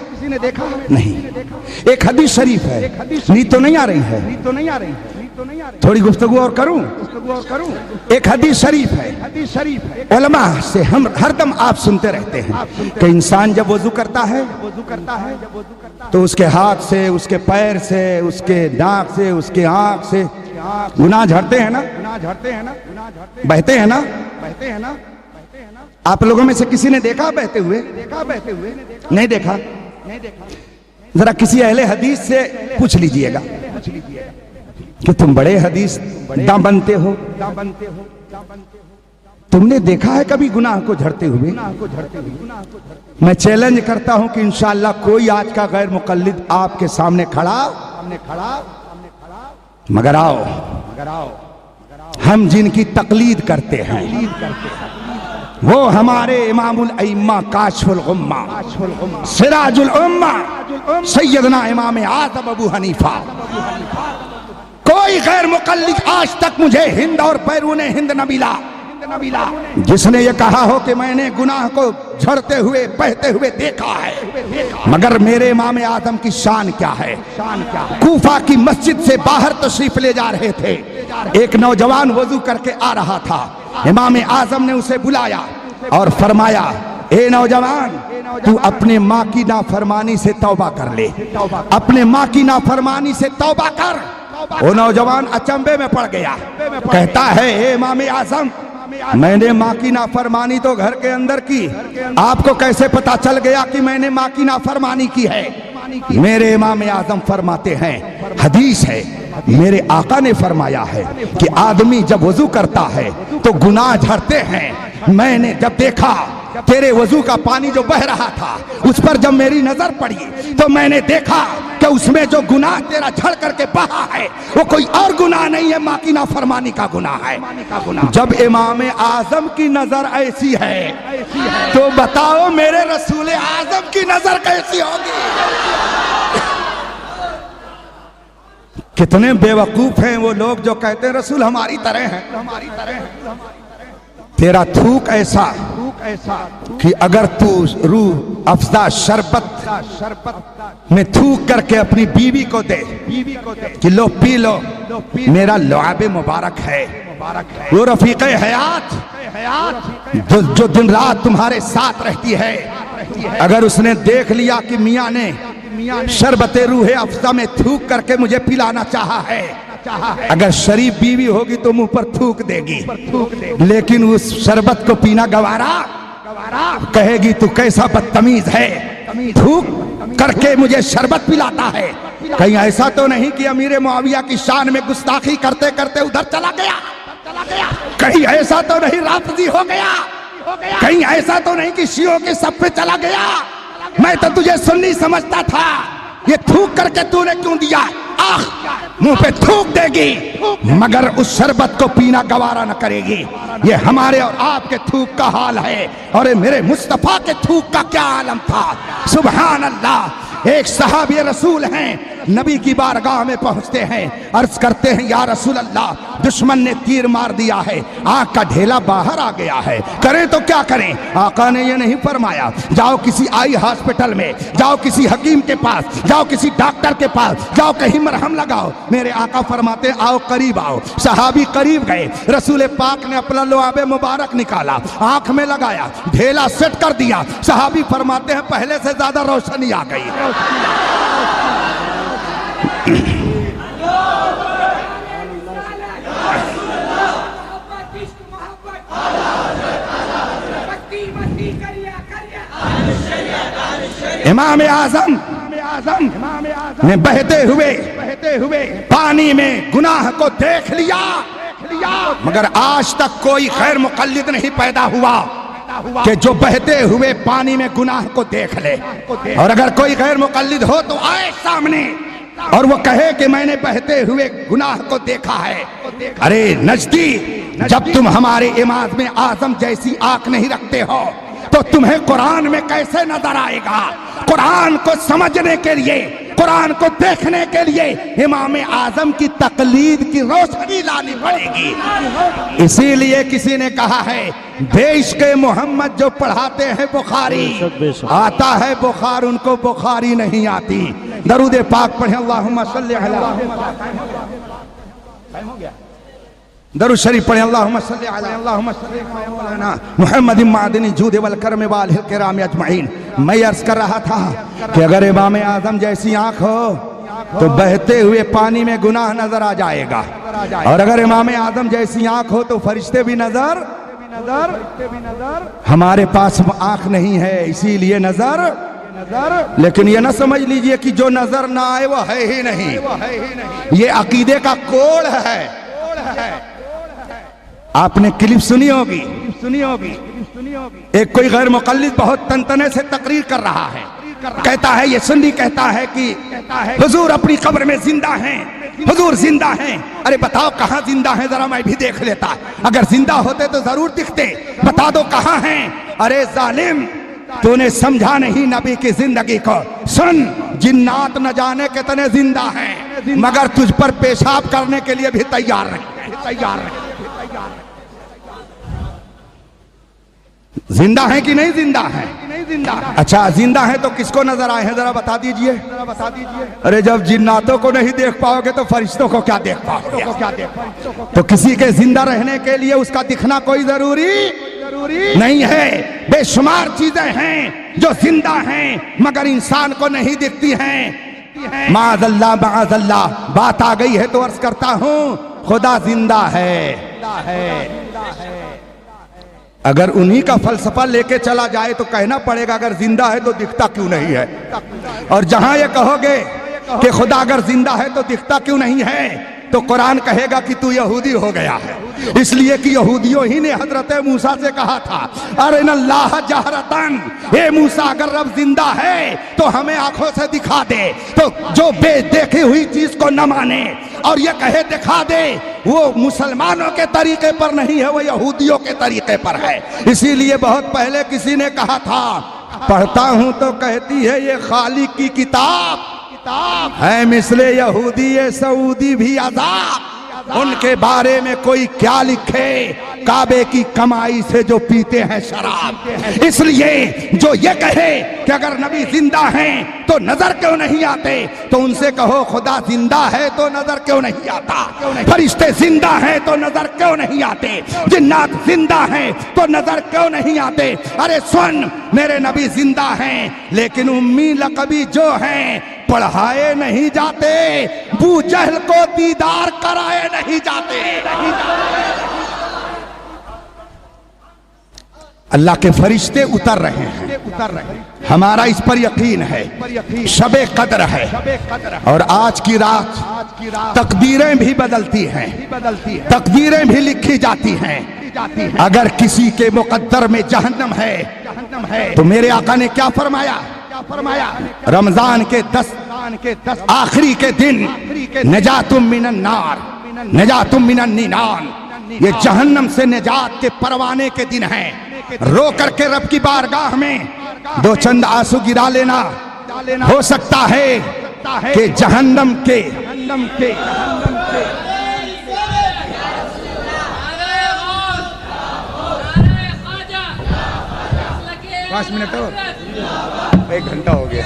نہیں۔ ایک حدیث شریف ہے، نیند تو نہیں آ رہی ہے، تھوڑی گفتگو اور کروں؟ ایک حدیث شریف ہے، علماء سے ہم ہر دم آپ سنتے رہتے ہیں کہ انسان جب وضو کرتا ہے تو اس کے ہاتھ سے، اس کے پیر سے، اس کے ناک سے، اس کے آنکھ سے گناہ جھڑتے ہیں نا، بہتے ہیں نا۔ آپ لوگوں میں سے کسی نے دیکھا بہتے ہوئے؟ نہیں دیکھا؟ ذرا کسی اہل حدیث سے پوچھ لیجئے گا کہ تم بڑے حدیث داں بنتے ہو، تم نے دیکھا ہے کبھی گناہ کو جھڑتے ہوئے؟ میں چیلنج کرتا ہوں کہ انشاءاللہ کوئی آج کا غیر مقلد آپ کے سامنے کھڑا، مگر آؤ ہم جن کی تقلید کرتے ہیں وہ ہمارے امام الائمہ، کاشف الغمہ، سراج الامہ، سیدنا امام اعظم ابو حنیفہ۔ کوئی غیر مقلد آج تک مجھے ہند اور بیرون ہند نہ ملا جس نے یہ کہا ہو کہ میں نے گناہ کو جھڑتے ہوئے، بہتے ہوئے دیکھا ہے۔ مگر میرے امام اعظم کی شان کیا ہے؟ کوفہ کی مسجد سے باہر تشریف لے جا رہے تھے، ایک نوجوان وضو کر کے آ رہا تھا، امام اعظم نے اسے بلایا اور فرمایا اے نوجوان تو اپنے ماں کی نافرمانی سے توبہ کر لے، اپنے ماں کی نافرمانی سے توبہ کر۔ وہ نوجوان اچنبے میں پڑ گیا، کہتا ہے اے امام اعظم میں نے ماں کی نافرمانی تو گھر کے اندر کی، آپ کو کیسے پتا چل گیا کہ میں نے ماں کی نافرمانی کی ہے؟ میرے امام اعظم فرماتے ہیں، حدیث ہے، میرے آقا نے فرمایا ہے کہ آدمی جب وضو کرتا ہے تو گناہ جھڑتے ہیں۔ میں نے جب دیکھا تیرے وضو کا پانی جو بہ رہا تھا اس پر جب میری نظر پڑی تو میں نے دیکھا کہ اس میں جو گناہ تیرا جھڑ کر کے بہا ہے وہ کوئی اور گناہ نہیں ہے، ماں کی نافرمانی کا گناہ ہے۔ جب امام اعظم کی نظر ایسی ہے تو بتاؤ میرے رسول اعظم کی نظر کیسی ہوگی؟ کتنے بے وقوف ہیں وہ لوگ جو کہتے ہیں رسول ہماری طرح ہیں۔ تیرا تھوک ایسا کہ اگر تو روح افزا شربت میں تھوک کر کے اپنی بیوی کو دے کہ لو پی لو، میرا لعاب مبارک ہے، وہ رفیق حیات جو دن رات تمہارے ساتھ رہتی ہے، اگر اس نے دیکھ لیا کہ میاں نے شربت روح افزا میں تھوک کر کے مجھے پلانا چاہا ہے، اگر شریف بیوی ہوگی تو منہ پر تھوک دے گی، لیکن اس شربت کو پینا گوارا، کہے گی تو کیسا بدتمیز ہے، تھوک کر کے مجھے شربت پلاتا ہے۔ کہیں ایسا تو نہیں کہ امیر معاویہ کی شان میں گستاخی کرتے کرتے ادھر چلا گیا، کہیں ایسا تو نہیں رافضی ہو گیا، کہیں ایسا تو نہیں کہ شیعوں کے صف پہ چلا گیا؟ میں تو تجھے سنی سمجھتا تھا، یہ تھوک کر کے تو نے کیوں دیا؟ آخ منہ پہ تھوک دے گی مگر اس شربت کو پینا گوارا نہ کرے گی۔ یہ ہمارے اور آپ کے تھوک کا حال ہے، اور میرے مصطفیٰ کے تھوک کا کیا عالم تھا، سبحان اللہ۔ ایک صحابی رسول ہیں، نبی کی بارگاہ میں پہنچتے ہیں، عرض کرتے ہیں یا رسول اللہ دشمن نے تیر مار دیا ہے، آنکھ کا ڈھیلا باہر آ گیا ہے، کریں تو کیا کریں؟ آقا نے یہ نہیں فرمایا جاؤ کسی آئی ہاسپٹل میں، جاؤ کسی حکیم کے پاس، جاؤ کسی ڈاکٹر کے پاس، جاؤ کہیں مرہم لگاؤ۔ میرے آقا فرماتے آؤ قریب آؤ۔ صحابی قریب گئے، رسول پاک نے اپنا لعاب مبارک نکالا، آنکھ میں لگایا، ڈھیلا سیٹ کر دیا۔ صحابی فرماتے ہیں پہلے سے زیادہ روشنی آ گئی۔ امام اعظم نے بہتے ہوئے پانی میں گناہ کو دیکھ لیا، مگر آج تک کوئی غیر مقلد نہیں پیدا ہوا کہ جو بہتے ہوئے پانی میں گناہ کو دیکھ لے، اور اگر کوئی غیر مقلد ہو تو آئے سامنے اور وہ کہے کہ میں نے بہتے ہوئے گناہ کو دیکھا ہے۔ ارے نجدی، جب تم ہمارے امام اعظم جیسی آنکھ نہیں رکھتے ہو تو تمہیں قرآن میں کیسے نظر آئے گا؟ قرآن کو سمجھنے کے لیے، قرآن کو دیکھنے کے لیے امام اعظم کی تقلید کی روشنی لانی پڑے گی۔ اسی لیے کسی نے کہا ہے بے عشق محمد جو پڑھاتے ہیں بخاری، آتا ہے بخار ان کو بخاری نہیں آتی۔ درود پاک پڑھیں، اللہم صلی علی درود شریف پڑھیں، اللہم صلی علی محمد معدنی جود والکرم والہ الکرام اجمعین۔ میں عرض کر رہا تھا کہ اگر امام اعظم جیسی آنکھ ہو تو بہتے ہوئے پانی میں گناہ نظر آ جائے گا، اور اگر امام اعظم جیسی آنکھ ہو تو فرشتے بھی نظر، ہمارے پاس آنکھ نہیں ہے اسی لیے نظر، لیکن یہ نہ سمجھ لیجئے کہ جو نظر نہ آئے وہ ہے ہی نہیں، یہ عقیدے کا کوڑ ہے۔ آپ نے کلپ سنی ہوگی، ایک کوئی غیر مقلد بہت تنتنے سے تقریر کر رہا ہے، کہتا ہے یہ سنی کہتا ہے کہ حضور اپنی قبر میں زندہ ہیں، حضور زندہ ہیں۔ ارے بتاؤ کہاں زندہ ہیں، ذرا میں بھی دیکھ لیتا، اگر زندہ ہوتے تو ضرور دکھتے، بتا دو کہاں ہیں۔ ارے ظالم، تو نے سمجھا نہیں نبی کی زندگی کو۔ سن، جنات نہ جانے کتنے زندہ ہیں مگر تجھ پر پیشاب کرنے کے لیے بھی تیار رہے۔ زندہ ہیں کہ نہیں زندہ ہیں؟ اچھا زندہ ہیں تو کس کو نظر آئے ہیں ذرا بتا دیجئے۔ ارے جب جناتوں کو نہیں دیکھ پاؤ گے تو فرشتوں کو کیا دیکھ پاؤ گے؟ تو کسی کے زندہ رہنے کے لیے اس کا دکھنا کوئی ضروری نہیں ہے۔ بے شمار چیزیں ہیں جو زندہ ہیں مگر انسان کو نہیں دکھتی ہیں۔ معاذ اللہ معاذ اللہ، بات آ گئی ہے تو عرض کرتا ہوں خدا زندہ ہے۔ اگر انہی کا فلسفہ لے کے چلا جائے تو کہنا پڑے گا اگر زندہ ہے تو دکھتا کیوں نہیں ہے، اور جہاں یہ کہو گے کہ خدا اگر زندہ ہے تو دکھتا کیوں نہیں ہے تو قرآن کہے گا کہ تو یہودی ہو گیا ہے، اس لیے کہ یہودیوں ہی نے حضرت موسیٰ سے کہا تھا ارنا اللہ جہرتن، اے موسیٰ اگر رب زندہ ہے تو ہمیں آنکھوں سے دکھا دے۔ تو جو بے دیکھی ہوئی چیز کو نہ مانے اور یہ کہے دکھا دے، وہ مسلمانوں کے طریقے پر نہیں ہے، وہ یہودیوں کے طریقے پر ہے۔ اسی لیے بہت پہلے کسی نے کہا تھا پڑھتا ہوں تو کہتی ہے یہ خالق کی کتاب ہے، مثل یہودی سعودی بھی عذاب۔ ان کے بارے میں کوئی کیا لکھے، کعبے کی کمائی سے جو پیتے ہیں شراب۔ اس لیے جو یہ کہے کہ اگر نبی زندہ ہیں تو نظر کیوں نہیں آتے، تو ان سے کہو خدا زندہ ہے تو نظر کیوں نہیں آتا، فرشتے زندہ ہیں تو نظر کیوں نہیں آتے، جنات زندہ ہیں تو نظر کیوں نہیں آتے۔ ارے سن، میرے نبی زندہ ہیں لیکن امی لقبی جو ہیں پڑھائے نہیں جاتے، ابو جہل کو دیدار کرائے نہیں جاتے۔ اللہ کے فرشتے اتر رہے ہیں، ہمارا اس پر یقین ہے۔ شب قدر ہے اور آج کی رات تقدیریں بھی بدلتی ہیں، تقدیریں بھی لکھی جاتی ہیں۔ اگر کسی کے مقدر میں جہنم ہے تو میرے آقا نے کیا فرمایا؟ رمضان کے 10 آخری کے دن نجات من النار، نجات من النینان، یہ جہنم سے نجات کے پروانے کے دن ہیں۔ رو کر کے رب کی بارگاہ میں دو چند آنسو گرا لینا، ہو سکتا ہے کہ جہنم کے 5 منٹ اور 1 گھنٹہ ہو گیا۔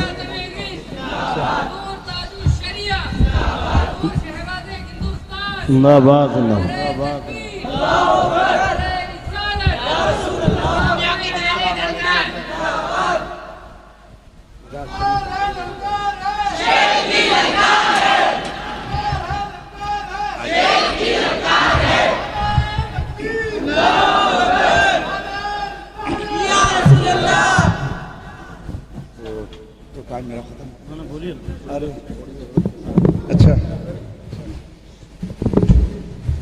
اچھا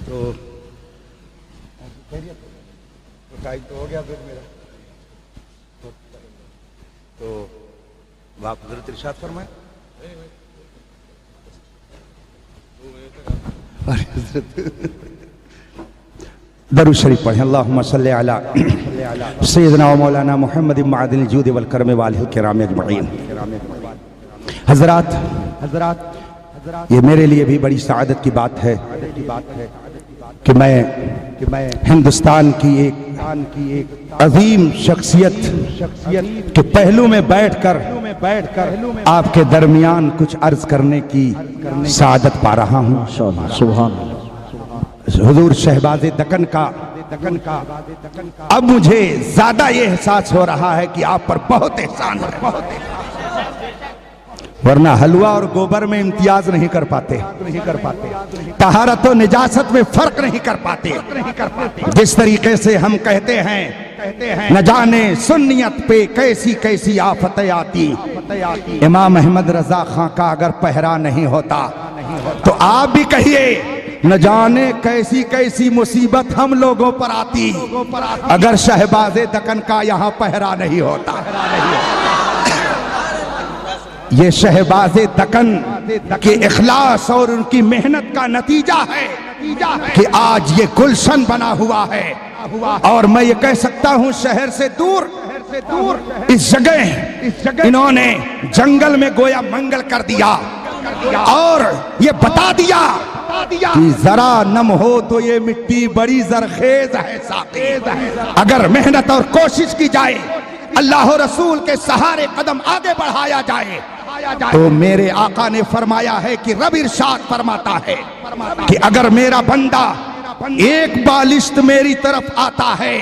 تو ٹائم تو ہو گیا پھر میرا، تو آپ حضرت ارشاد فرمائیں۔ درود شریف پڑھیں، اللہم صلی علی سیدنا و مولانا محمد معدن الجود والکرم والہ الکرام اجمعین۔ حضرات، یہ میرے لیے بھی بڑی سعادت کی بات ہے کہ میں ہندوستان کی ایک عظیم شخصیت کے پہلو میں بیٹھ کر آپ کے درمیان کچھ عرض کرنے کی سعادت پا رہا ہوں۔ سبحان حضور شہباز دکن کا اب مجھے زیادہ یہ احساس ہو رہا ہے کہ آپ پر بہت احسان ہے، ورنہ حلوہ اور گوبر میں امتیاز نہیں کر پاتے، طہارت و نجاست میں فرق نہیں کر پاتے۔ جس طریقے سے ہم کہتے ہیں نہ جانے سنیت پہ کیسی کیسی آفتیں آتی، امام احمد رضا خان کا اگر پہرا نہیں ہوتا تو آپ بھی کہیے نہ جانے کیسی کیسی مصیبت ہم لوگوں پر آتی اگر شہباز دکن کا یہاں پہرا نہیں ہوتا۔ یہ شہباز دکن کے اخلاص اور ان کی محنت کا نتیجہ ہے کہ آج یہ گلشن بنا ہوا ہے، اور میں یہ کہہ سکتا ہوں شہر سے دور اس جگہ انہوں نے جنگل میں گویا منگل کر دیا اور یہ بتا دیا کہ ذرا نم ہو تو یہ مٹی بڑی زرخیز ہے ساقی۔ اگر محنت اور کوشش کی جائے، اللہ و رسول کے سہارے قدم آگے بڑھایا جائے، تو میرے آقا نے فرمایا ہے کہ رب ارشاد فرماتا ہے کہ اگر میرا بندہ ایک بالشت میری طرف آتا ہے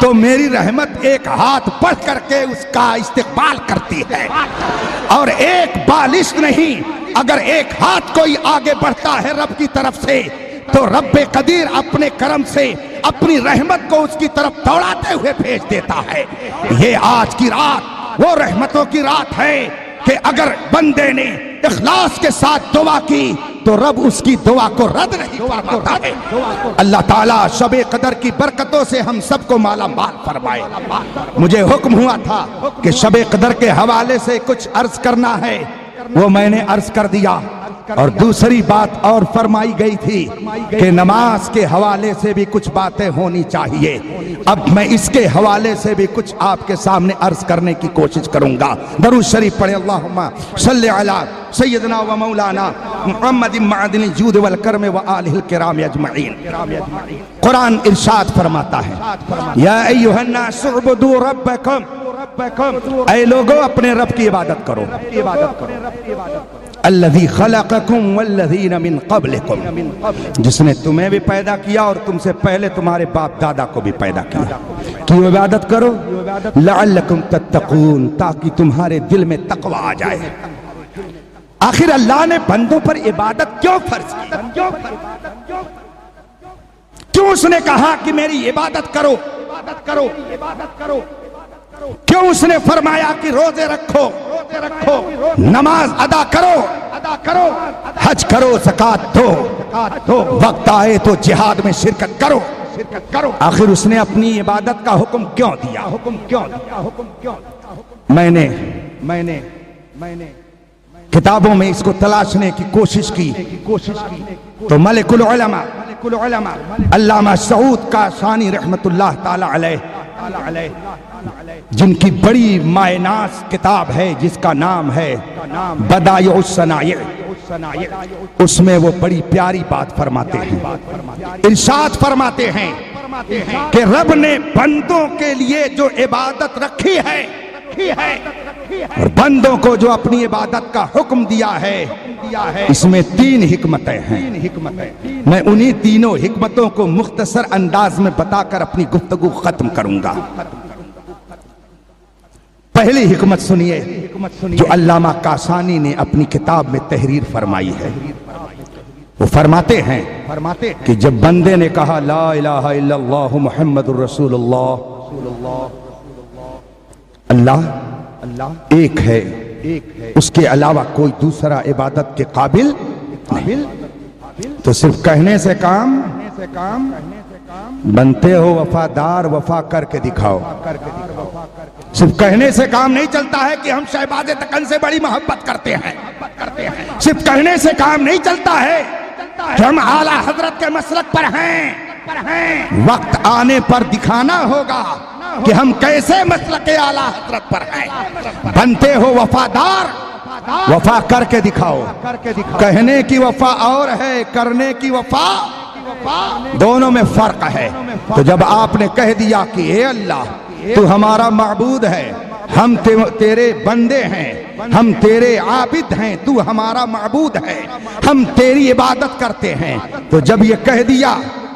تو میری رحمت ایک ہاتھ بڑھ کر کے اس کا استقبال کرتی ہے، اور ایک بالشت نہیں، اگر ایک ہاتھ کوئی آگے بڑھتا ہے رب کی طرف سے تو رب قدیر اپنے کرم سے اپنی رحمت کو اس کی طرف دوڑاتے ہوئے بھیج دیتا ہے۔ یہ آج کی رات وہ رحمتوں کی رات ہے کہ اگر بندے نے اخلاص کے ساتھ دعا کی تو رب اس کی دعا کو رد نہیں فرماتا ہے۔ اللہ تعالیٰ شب قدر کی برکتوں سے ہم سب کو مالا مال فرمائے۔ مجھے حکم ہوا تھا کہ شب قدر کے حوالے سے کچھ عرض کرنا ہے، وہ میں نے عرض کر دیا، اور دوسری بات اور فرمائی گئی تھی کہ نماز کے حوالے سے بھی کچھ باتیں ہونی چاہیے۔ اب میں اس کے حوالے سے بھی کچھ آپ کے سامنے عرض کرنے کی کوشش کروں گا۔ درود شریف پڑھیں، اللہم صلی علی سیدنا و مولانا محمد معدن الجود والکرم وآلہ الکرام اجمعین۔ قرآن ارشاد فرماتا ہے یا ایھا الناس اعبدوا ربکم، اے لوگو اپنے رب کی عبادت کرو، الذی خلقکم والذین من قبلکم، جس نے تمہیں بھی پیدا کیا اور تم سے پہلے تمہارے باپ دادا کو بھی پیدا کیا، کیوں عبادت کرو؟ لعلکم تتقون، تاکہ تمہارے دل میں تقوی آ جائے۔ آخر اللہ نے بندوں پر عبادت کیوں فرض کی؟ کیوں اس نے کہا کہ میری عبادت کرو؟ کیوں اس نے فرمایا کہ روزے رکھو، نماز ادا کرو، حج کرو، زکات دو، وقت آئے تو جہاد میں شرکت کرو؟ آخر اس نے اپنی عبادت کا حکم کیوں دیا؟ میں نے کتابوں میں اس کو تلاشنے کی کوشش کی تو ملک العلماء علامہ سعود کاشانی رحمت اللہ تعالی علیہ، جن کی بڑی مائناس کتاب ہے جس کا نام ہے بدائع الصنائع، اس میں وہ بڑی پیاری بات فرماتے ہیں، ارشاد فرماتے ہیں کہ رب نے بندوں کے لیے جو عبادت رکھی ہے اور بندوں کو جو اپنی عبادت کا حکم دیا ہے، اس میں 3 حکمتیں ہیں۔ میں انہی تینوں حکمتوں کو مختصر انداز میں بتا کر اپنی گفتگو ختم کروں گا۔ پہلی حکمت سنیے جو علامہ کاشانی نے اپنی کتاب میں تحریر فرمائی ہے۔ وہ فرماتے ہیں کہ جب بندے نے کہا لا الہ الا اللہ محمد الرسول اللہ، اللہ ایک ہے، اس کے علاوہ کوئی دوسرا عبادت کے قابل نہیں، تو صرف کہنے سے کام بنتے ہو وفادار، وفا کر کے دکھاؤ۔ صرف کہنے سے کام نہیں چلتا ہے کہ ہم شہباز تکن سے بڑی محبت کرتے ہیں، صرف کہنے سے کام نہیں چلتا ہے کہ ہم اعلیٰ حضرت کے مسلک پر ہیں، وقت آنے پر دکھانا ہوگا کہ ہم کیسے مسلک اعلیٰ حضرت پر ہیں۔ بنتے ہو وفادار، وفا کر کے دکھاؤ۔ کہنے کی وفا اور ہے، کرنے کی وفا دونوں میں فرق ہے۔ تو جب آپ نے کہہ دیا کہ اے اللہ تو ہمارا معبود ہے، ہم تیرے بندے ہیں، ہم تیرے عابد ہیں، تو ہمارا معبود ہے، ہم تیری عبادت کرتے ہیں، تو جب یہ کہہ دیا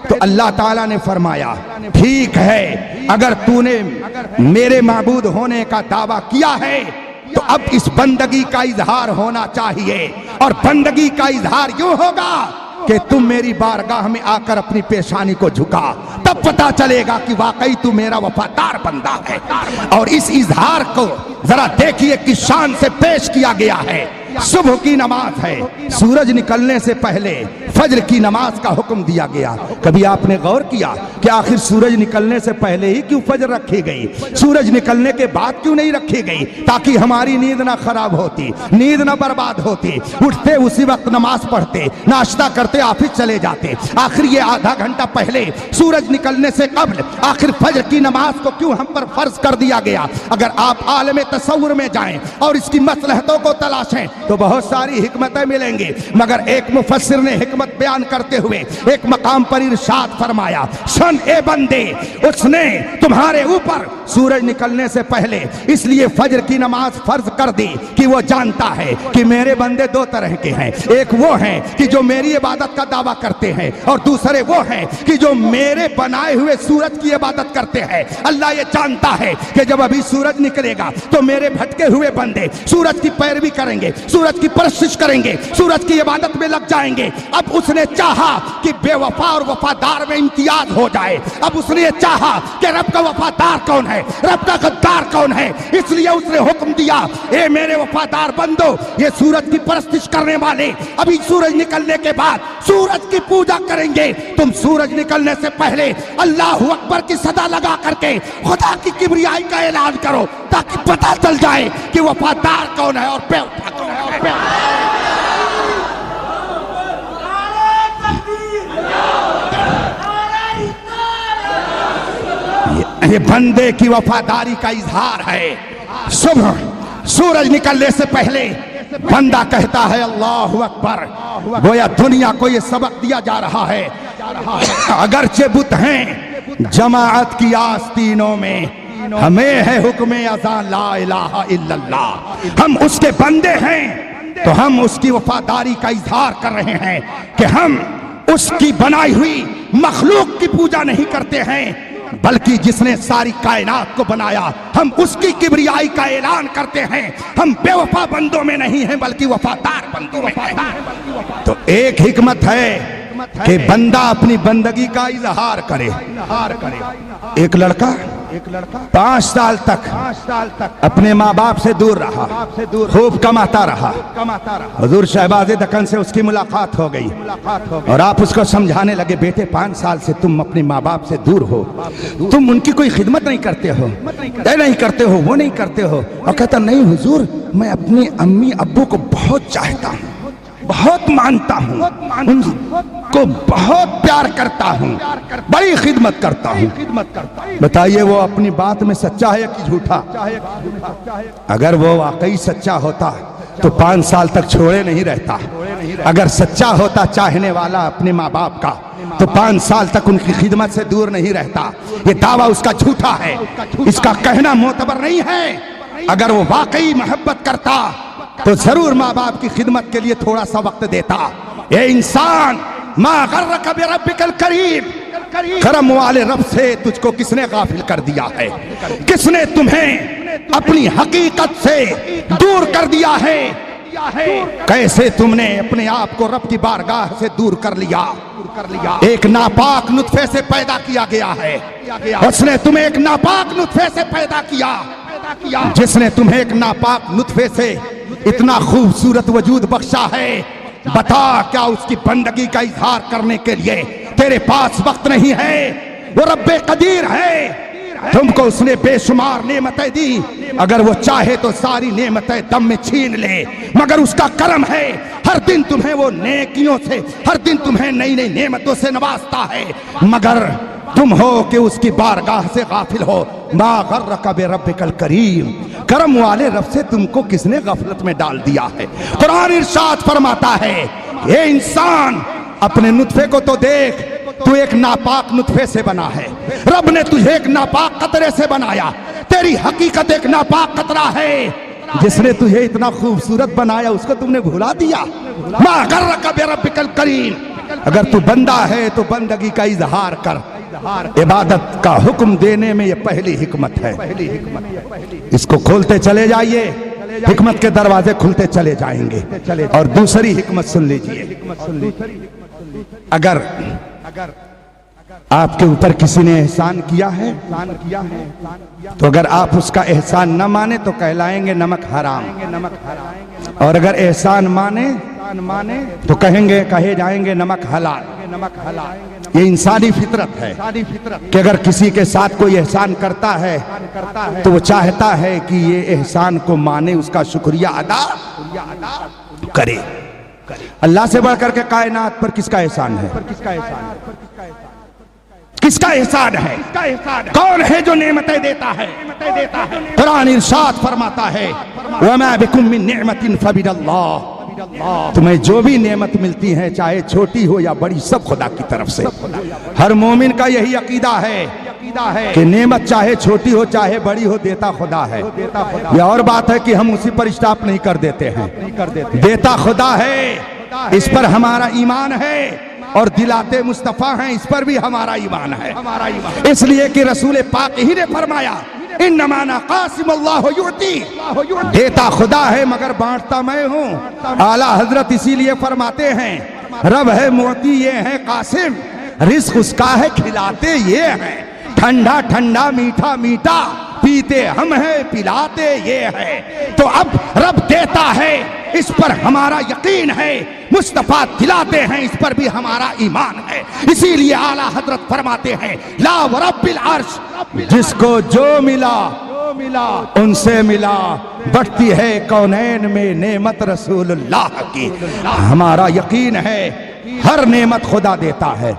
تو اللہ تعالیٰ نے فرمایا ٹھیک ہے، اگر تو نے میرے معبود ہونے کا دعویٰ کیا ہے تو اب اس بندگی کا اظہار ہونا چاہیے، اور بندگی کا اظہار یوں ہوگا کہ تم میری بارگاہ میں آ کر اپنی پیشانی کو جھکا، تب پتا چلے گا کہ واقعی تو میرا وفادار بندہ ہے۔ اور اس اظہار کو ذرا دیکھیے کس شان سے پیش کیا گیا ہے۔ صبح کی نماز ہے، سورج نکلنے سے پہلے فجر کی نماز کا حکم دیا گیا۔ کبھی آپ نے غور کیا کہ آخر سورج نکلنے سے پہلے ہی کیوں فجر رکھی گئی، سورج نکلنے کے بعد کیوں نہیں رکھی گئی؟ تاکہ ہماری نیند نہ خراب ہوتی، نیند نہ برباد ہوتی، اٹھتے اسی وقت نماز پڑھتے، ناشتہ کرتے آفس چلے جاتے۔ آخر یہ آدھا گھنٹہ پہلے سورج نکلنے سے قبل آخر فجر کی نماز کو کیوں ہم پر فرض کر دیا گیا؟ اگر آپ عالم تصور میں جائیں اور اس کی مصلحتوں کو تلاشیں تو بہت ساری حکمتیں ملیں گی، مگر ایک مفسر نے حکمت بیان کرتے ہوئے ایک مقام پر ارشاد فرمایا سن اے بندے، اس نے تمہارے اوپر سورج نکلنے سے پہلے اس لیے فجر کی نماز فرض کر دی کہ وہ جانتا ہے کہ میرے بندے 2 طرح کے ہیں، ایک وہ ہیں کہ جو میری عبادت کا دعویٰ کرتے ہیں، اور دوسرے وہ ہیں کہ جو میرے بنائے ہوئے سورج کی عبادت کرتے ہیں۔ اللہ یہ جانتا ہے کہ جب ابھی سورج نکلے گا تو میرے بھٹکے ہوئے بندے سورج کی پیروی کریں گے، سورج کی پرستش کریں گے، سورج کی عبادت میں لگ جائیں گے۔ اب اس نے چاہا کہ بے وفا اور وفادار میں امتیاز ہو جائے، اب اس نے یہ چاہا کہ رب کا وفادار کون ہے، رب کا غدار کون ہے، اس لیے اس نے حکم دیا اے میرے وفادار بندو، یہ سورج کی پرستش کرنے والے ابھی سورج نکلنے کے بعد سورج کی پوجا کریں گے، تم سورج نکلنے سے پہلے اللہ اکبر کی صدا لگا کر کے خدا کی کبریائی کا اعلان کرو، تاکہ پتہ چل جائے کہ وفادار کون ہے اور بے وفا کون ہے۔ یہ بندے کی وفاداری کا اظہار ہے۔ صبح سورج نکلنے سے پہلے بندہ کہتا ہے اللہ اکبر، گویا دنیا کو یہ سبق دیا جا رہا ہے اگرچہ بت ہیں جماعت کی آستینوں میں، ہمیں ہے حکم اذان لا الہ الا اللہ، ہم اس کے بندے ہیں تو ہم اس کی وفاداری کا اظہار کر رہے ہیں کہ ہم اس کی بنائی ہوئی مخلوق کی پوجا نہیں کرتے ہیں، بلکہ جس نے ساری کائنات کو بنایا ہم اس کی کبریائی کا اعلان کرتے ہیں، ہم بے وفا بندوں میں نہیں ہیں بلکہ وفادار بندوں میں ہیں۔ تو ایک حکمت ہے کہ بندہ اپنی بندگی کا اظہار کرے۔ ایک لڑکا 5 سال تک اپنے ماں باپ سے دور رہا، خوب کماتا رہا، حضور شہباز دکن سے اس کی ملاقات ہو گئی اور آپ اس کو سمجھانے لگے، بیٹے 5 سال سے تم اپنے ماں باپ سے دور ہو، تم ان کی کوئی خدمت نہیں کرتے ہو، نہیں کرتے ہو، وہ نہیں کرتے ہو۔ اور کہتا نہیں حضور، میں اپنے امی ابو کو بہت چاہتا ہوں، بہت مانتا ہوں، ان کو بہت پیار کرتا ہوں، بڑی خدمت کرتا ہوں۔ بتائیے وہ اپنی بات میں سچا ہے یا کہ جھوٹا؟ اگر وہ واقعی سچا ہوتا تو 5 سال تک چھوڑے نہیں رہتا، اگر سچا ہوتا چاہنے والا اپنے ماں باپ کا تو 5 سال تک ان کی خدمت سے دور نہیں رہتا۔ یہ دعویٰ اس کا جھوٹا ہے، اس کا کہنا معتبر نہیں ہے۔ اگر وہ واقعی محبت کرتا تو ضرور ماں باپ کی خدمت کے لیے تھوڑا سا وقت دیتا۔ اے انسان، ما غرک بربک الکریم، کرم والے رب سے تجھ کو کس نے غافل کر دیا ہے؟ کس نے تمہیں اپنی حقیقت سے دور کر دیا ہے؟ کیسے تم نے اپنے آپ کو رب کی بارگاہ سے دور کر لیا؟ ایک ناپاک نطفے سے پیدا کیا گیا ہے، اس نے تمہیں ایک ناپاک نطفے سے پیدا کیا، جس نے تمہیں ایک ناپاک نطفے سے اتنا خوبصورت وجود بخشا ہے۔ بتا کیا اس کی بندگی کا اظہار کرنے کے لیے تیرے پاس وقت نہیں ہے؟ وہ رب قدیر ہے، تم کو اس نے بے شمار نعمتیں دی، اگر وہ چاہے تو ساری نعمتیں دم میں چھین لے، مگر اس کا کرم ہے، ہر دن تمہیں وہ نیکیوں سے، ہر دن تمہیں نئی نئی نعمتوں سے نوازتا ہے، مگر تم ہو کہ اس کی بارگاہ سے غافل ہو۔ ما غرک بربک الکریم، کرم والے رب سے تم کو کس نے غفلت میں ڈال دیا ہے؟ قرآن ارشاد فرماتا ہے، اے انسان اپنے نطفے کو تو دیکھ، تو ایک ناپاک نطفے سے بنا ہے، رب نے تجھے ایک ناپاک قطرے سے بنایا، تیری حقیقت ایک ناپاک قطرہ ہے، جس نے تجھے اتنا خوبصورت بنایا اس کو تم نے بھلا دیا۔ ما غرک بربک الکریم، اگر تو بندہ ہے تو بندگی کا اظہار کر۔ عبادت کا حکم دینے میں یہ پہلی حکمت ہے، اس کو کھولتے چلے جائیے، حکمت کے دروازے کھلتے چلے جائیں گے۔ اور دوسری حکمت سن لیجئے، اگر آپ کے اوپر کسی نے احسان کیا ہے تو اگر آپ اس کا احسان نہ مانے تو کہلائیں گے نمک حرام، اور اگر احسان مانے تو کہے جائیں گے نمک حلال۔ یہ انسانی فطرت ہے کہ اگر کسی کے ساتھ کوئی احسان کرتا ہے تو وہ چاہتا ہے کہ یہ احسان کو مانے، اس کا شکریہ ادا کرے۔ اللہ سے بڑھ کر کے کائنات پر کس کا احسان ہے؟ کس کا احسان ہے؟ کون ہے جو نعمتیں دیتا ہے؟ قرآن ارشاد فرماتا ہے، وَمَا بِكُم مِّن نِعْمَةٍ فَمِنَ اللَّهِ، تمہیں جو بھی نعمت ملتی ہے چاہے چھوٹی ہو یا بڑی، سب خدا کی طرف سے۔ ہر مومن کا یہی عقیدہ ہے کہ نعمت چاہے چھوٹی ہو چاہے بڑی ہو دیتا خدا ہے۔ یہ اور بات ہے کہ ہم اسی پر اسٹاپ نہیں کر دیتے ہیں، دیتا خدا ہے، اس پر ہمارا ایمان ہے، اور دلاتے مصطفیٰ ہیں، اس پر بھی ہمارا ایمان ہے۔ اس لیے کہ رسول پاک ہی نے فرمایا، انما انا قاسم اللہ یعطی، دیتا خدا ہے مگر بانٹتا میں ہوں۔ اعلیٰ حضرت اسی لیے فرماتے ہیں، رب ہے معطی، یہ ہے قاسم، رزق اس کا ہے کھلاتے یہ ہیں، ٹھنڈا ٹھنڈا میٹھا میٹھا پیتے ہم ہیں پلاتے یہ ہے۔ تو اب رب دیتا ہے، اس پر ہمارا یقین ہے، مصطفیٰ دلاتے ہیں، اس پر بھی ہمارا ایمان ہے۔ اسی لیے اعلیٰ حضرت فرماتے ہیں، لا ورب العرش، جس کو جو ملا ان سے ملا، بڑھتی ہے کونین میں نعمت رسول اللہ کی۔ ہمارا یقین ہے ہر نعمت خدا دیتا ہے،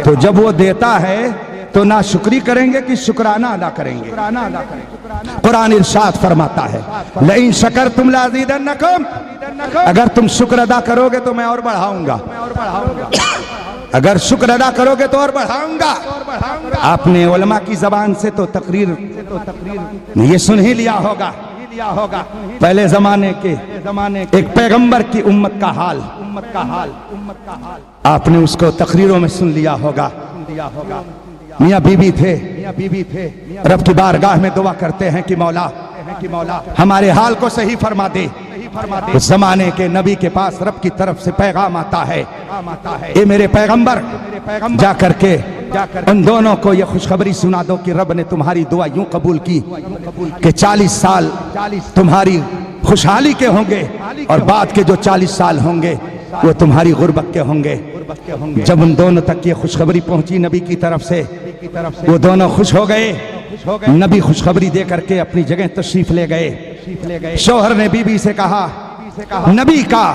تو جب وہ دیتا ہے تو نہ شکری کریں گے کہ شکرانہ ادا کریں گے۔ قرآن ارشاد فرماتا ہے، لئن شکرتم لازیدنکم، اگر تم شکر ادا کرو گے تو میں اور بڑھاؤں گا، اگر شکر ادا کرو گے تو اور بڑھاؤں گا۔ آپ نے علماء کی زبان سے تو تقریر یہ سن ہی لیا ہوگا، پہلے زمانے کے ایک پیغمبر کی امت کا حال آپ نے اس کو تقریروں میں سن لیا ہوگا۔ میاں بیوی تھے، رب کی بارگاہ میں دعا کرتے ہیں کہ مولا ہمارے حال کو صحیح فرما دے۔ اس زمانے کے نبی کے پاس رب کی طرف سے پیغام آتا ہے، اے میرے پیغمبر جا کر کے ان دونوں کو یہ خوشخبری سنا دو کہ رب نے تمہاری دعا یوں قبول کی کہ 40 سال تمہاری خوشحالی کے ہوں گے اور بعد کے جو 40 سال ہوں گے وہ تمہاری غربت کے ہوں گے۔ جب ان دونوں تک یہ خوشخبری پہنچی نبی کی طرف سے، وہ دونوں خوش ہو گئے۔ نبی خوشخبری دے کر کے اپنی جگہ تشریف لے گئے۔ شوہر نے بیوی سے کہا نبی کا